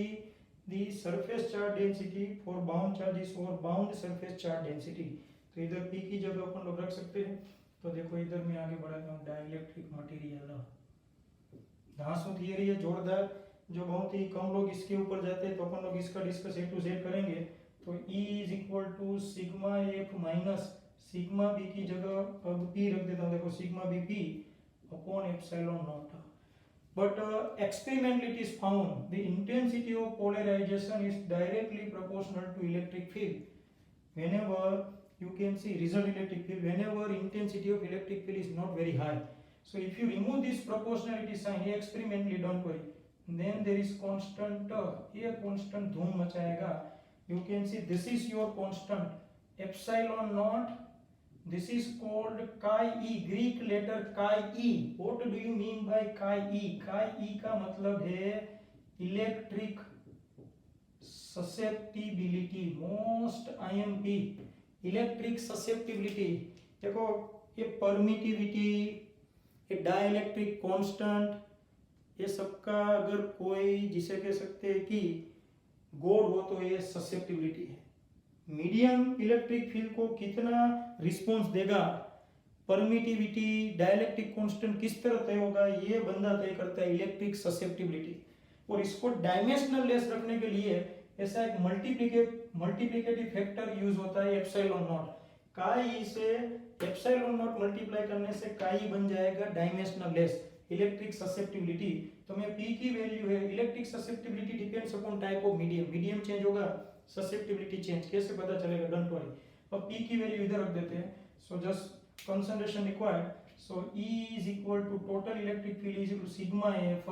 the surface charge density for bound charges or bound surface charge density। तो इधर P की जगह अपन लोग रख सकते हैं। तो देखो इधर मैं आगे बढ़ाता हूँ, डाइलेक्ट्रिक मटेरियल धांसू थियरी है जोरदार, जो बहुत ही कम लोग इसके ऊपर जाते हैं, तो अपन लोग इसका डिस्कस A to Z करेंगे। तो E is equal to sigma F minus sigma B की जगह अब P रख देता हूँ। देखो sigma B P upon epsilon naught, but experimentally it is found the intensity of polarization is directly proportional to electric field. Whenever you can see result electric field, whenever intensity of electric field is not very high, so if you remove this proportionality sign, experimentally don't worry, then there is constant, ये constant धूम मचाएगा। You can see this is your constant epsilon naught, this is called chi e, Greek letter chi e। What do you mean by chi e? Chi e का मतलब है electric susceptibility, most IMP electric susceptibility। देखो ये permittivity, ये dielectric constant, ये सबका अगर कोई जिसे कह सकते हैं कि गॉड हो तो ये ससेप्टिबिलिटी है। मीडियम इलेक्ट्रिक फील्ड को कितना रिस्पॉन्स देगा, परमिटिविटी, डाइलेक्ट्रिक कांस्टेंट किस तरह तय होगा, ये बंदा तय करता है, इलेक्ट्रिक ससेप्टिबिलिटी। और इसको डायमेंशनल लेस रखने के लिए ऐसा एक मल्टीप्लिकेटिव फैक्टर यूज होता है, एप्सिलॉन नॉट। काई से एप्सिलॉन नॉट मल्टीप्लाई करने से काई बन जाएगा डायमेंशनल लेस, इलेक्ट्रिक ससेप्टिबिलिटी। तो मैं P की वैल्यू है, electric susceptibility depends upon type of medium, medium change होगा ससेप्टिबिलिटी चेंज, कैसे पता चलेगा, डोंट वरी। अब P की वैल्यू इधर रख देते हैं, so just concentration required, so E is equal to total electric field is equal to sigma F।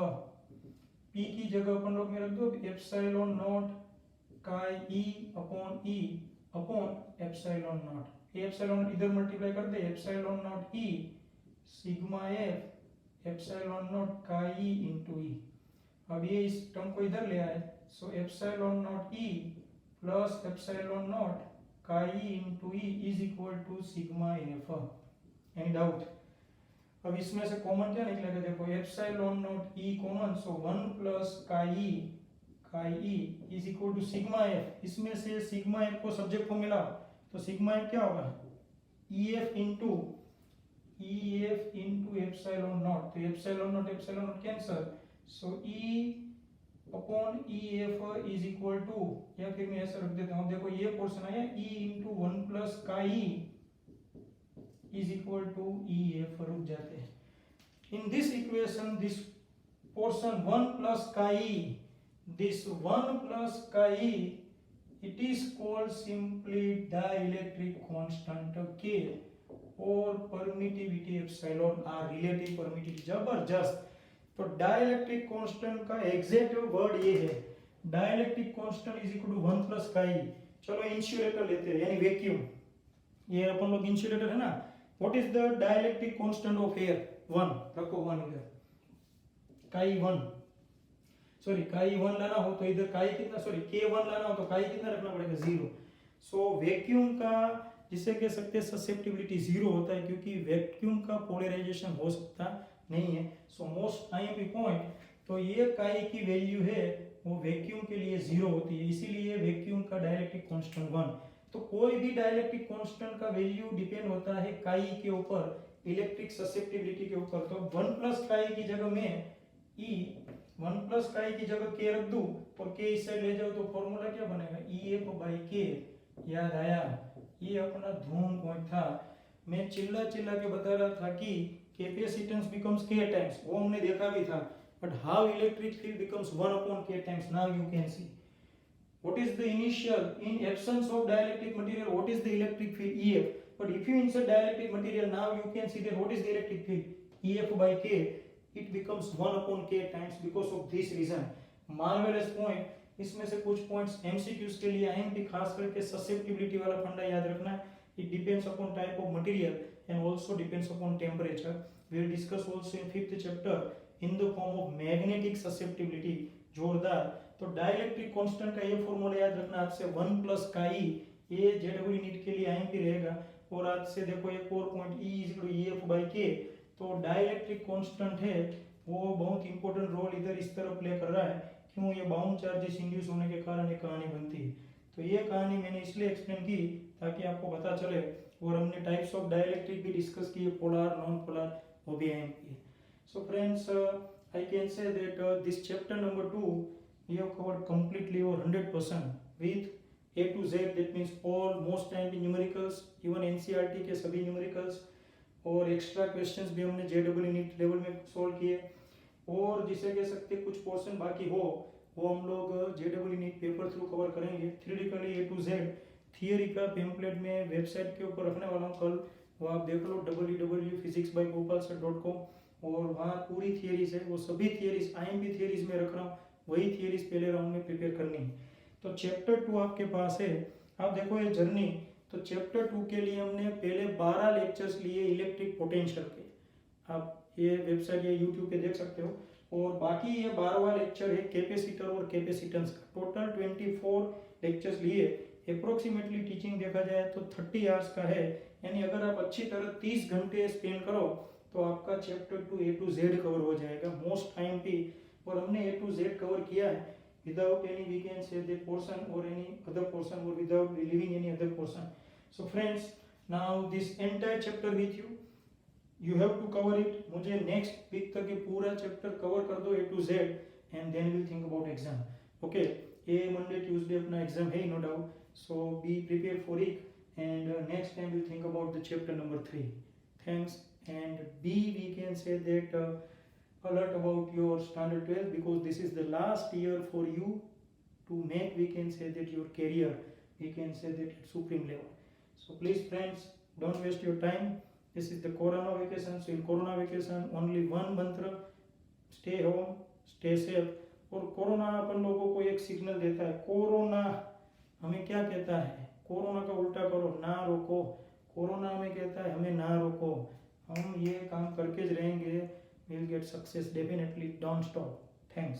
P की जगह अपन लोग में रख दो epsilon naught chi E upon E upon epsilon naught, ये एप्सिलॉन इधर मल्टीप्लाई कर दे, epsilon naught E sigma F epsilon naught chi E into E। अब ये इस टर्म को इधर ले आए, so epsilon naught E plus epsilon naught chi E into E is equal to sigma F। Any doubt? अब इसमें से कॉमन क्या निकलेगा, देखो epsilon naught E common, so 1 plus का ई is equal to sigma F. इसमें से सिग्मा एफ को सब्जेक्ट को मिला तो सिग्मा एफ क्या होगा, E F into epsilon naught, तो epsilon naught cancel, so E upon E F is equal to, या फिर मैं ऐसा रख देता हूँ, देखो ये पोर्शन आया ई इंटू 1 प्लस का ई is equal to e f, रुक जाते हैं। In this equation this portion 1 plus chi e, this 1 plus chi e, it is called simply dielectric constant K और permittivity epsilon r, relative permittivity। जबरदस्त। तो dielectric constant का exact word ये है, dielectric constant is equal to 1 plus chi e। चलो insulator लेते हैं, यानी वैक्यूम, ये अपन लोग इंसुलेटर है ना। What is the dielectric constant of air, 1 रखो, 1 इधर, काई 1, सॉरी काई 1 लाना हो तो इधर काई कितना, सॉरी k1 लाना हो तो काई कितना रखना पड़ेगा, 0। सो वैक्यूम का जिसे कह सकते हैं ससेप्टिबिलिटी 0 होता है, क्योंकि वैक्यूम का पोलराइजेशन हो सकता नहीं है। सो मोस्ट आईएमपी पॉइंट, तो ये काई की वैल्यू है वो वैक्यूम के लिए 0 होती है, इसीलिए वैक्यूम का डाइलेक्ट्रिक कांस्टेंट 1। तो कोई भी डाइलेक्ट्रिक कांस्टेंट का वैल्यू डिपेंड होता है काई के ऊपर, इलेक्ट्रिक ससेप्टिबिलिटी के ऊपर। तो 1 प्लस काई की जगह में E 1 प्लस काई की जगह k रख दूं और k इस साइड ले जाओ तो फॉर्मूला क्या बनेगा, EF बाई k। याद आया, ये अपना धूम पॉइंट था। मैं चिल्ला के बता रहा था कि कैपेसिटेंस बिकम्स k टाइम्स, वो हमने देखा भी था, but how electric field becomes 1 upon k times, now you can C what is the initial, in absence of dielectric material, what is the electric field, EF, but if you insert dielectric material, now you can see that what is the electric field, EF by k, it becomes 1 upon k times because of this reason। marvelous point। इसमें से कुछ points MCQs के लिए आएंगे, खास करके susceptibility वाला फंडा याद रखना, it depends upon type of material and also depends upon temperature। we will discuss also in 5th chapter in the form of magnetic susceptibility। जोरदार। तो डाइलेक्ट्रिक कांस्टेंट का ये फॉर्मूला याद रखना आज से, 1 प्लस का ई, ये जेडब्ल्यू नीट के लिए आएंगे रहेगा। और आज से देखो एक और point, e is equal to e f by k. तो डाइलेक्ट्रिक कांस्टेंट है वो बहुत इंपॉर्टेंट रोल इधर इस तरफ प्ले कर रहा है, क्यों, ये बाउंड चार्जेस इंड्यूस होने के कारण ये कहानी बनती है। तो ये कहानी मैंने इसलिए एक्सप्लेन की ताकि आपको पता चले। और हमने टाइप्स ऑफ डाइलेक्ट्रिक भी डिस्कस किए, पोलर, नॉन पोलर, वो भी आएंगे। So friends, I can say that this chapter number 2 we have covered completely or 100% with A to Z, that means all most time numericals, even NCERT के सभी numericals, और extra questions भी हमने JEE NEET level में solve किए। और जिसे कह सकते कुछ पोर्शन बाकी हो वो हम लोग JEE NEET paper through cover करेंगे। Theoretically A to Z theory का पेम्पलेट में वेबसाइट के ऊपर रखने वाला हूँ कल, वो आप देख लो www.physicsbygopal.com, और वहाँ पूरी थियरीज है, वो सभी थियरीज आईएमपी थियरीज में रख रहा हूँ, वही थियरीज पहले राउंड में प्रिपेयर करनी है। तो चैप्टर 2 आपके पास है, आप देखो ये जर्नी। तो चैप्टर 2 के लिए हमने पहले 12 लेक्चर्स लिए इलेक्ट्रिक पोटेंशियल के, आप ये वेबसाइट या यूट्यूब पे देख सकते हो। और बाकी ये 12वां लेक्चर है कैपेसिटर और कैपेसिटेंस का। टोटल 24 लेक्चर्स लिए, अप्रोक्सीमेटली टीचिंग देखा जाए तो 30 आवर्स का है, यानी अगर आप अच्छी तरह 30 घंटे स्पेंड करो तो आपका chapter 2 A to Z cover हो जाएगा मोस्ट टाइम पे। और हमने A to Z कवर किया है without any we can say that portion or any other portion or without leaving any other portion। So friends, now this entire chapter with you have to cover it। मुझे next week तक ये पूरा chapter cover कर दो A to Z and then we'll think about exam। Okay, ये Monday Tuesday अपना exam है no doubt, so be prepared for it and next time we'll think about the chapter number 3। Thanks। And B, we can say that alert about your standard 12 because this is the last year for you to make, we can say that your career, we can say that at supreme level। So please friends, don't waste your time। This is the corona vacation, so in corona vacation only one mantra, stay home, stay safe। और corona अपन लोगों को एक signal देता है, corona हमें क्या कहता है, कोरोना का उल्टा करो, ना रोको। कोरोना हमें कहता है हमें ना रोको, हम ये काम करके रहेंगे, we'll get success definitely, don't stop। Thanks।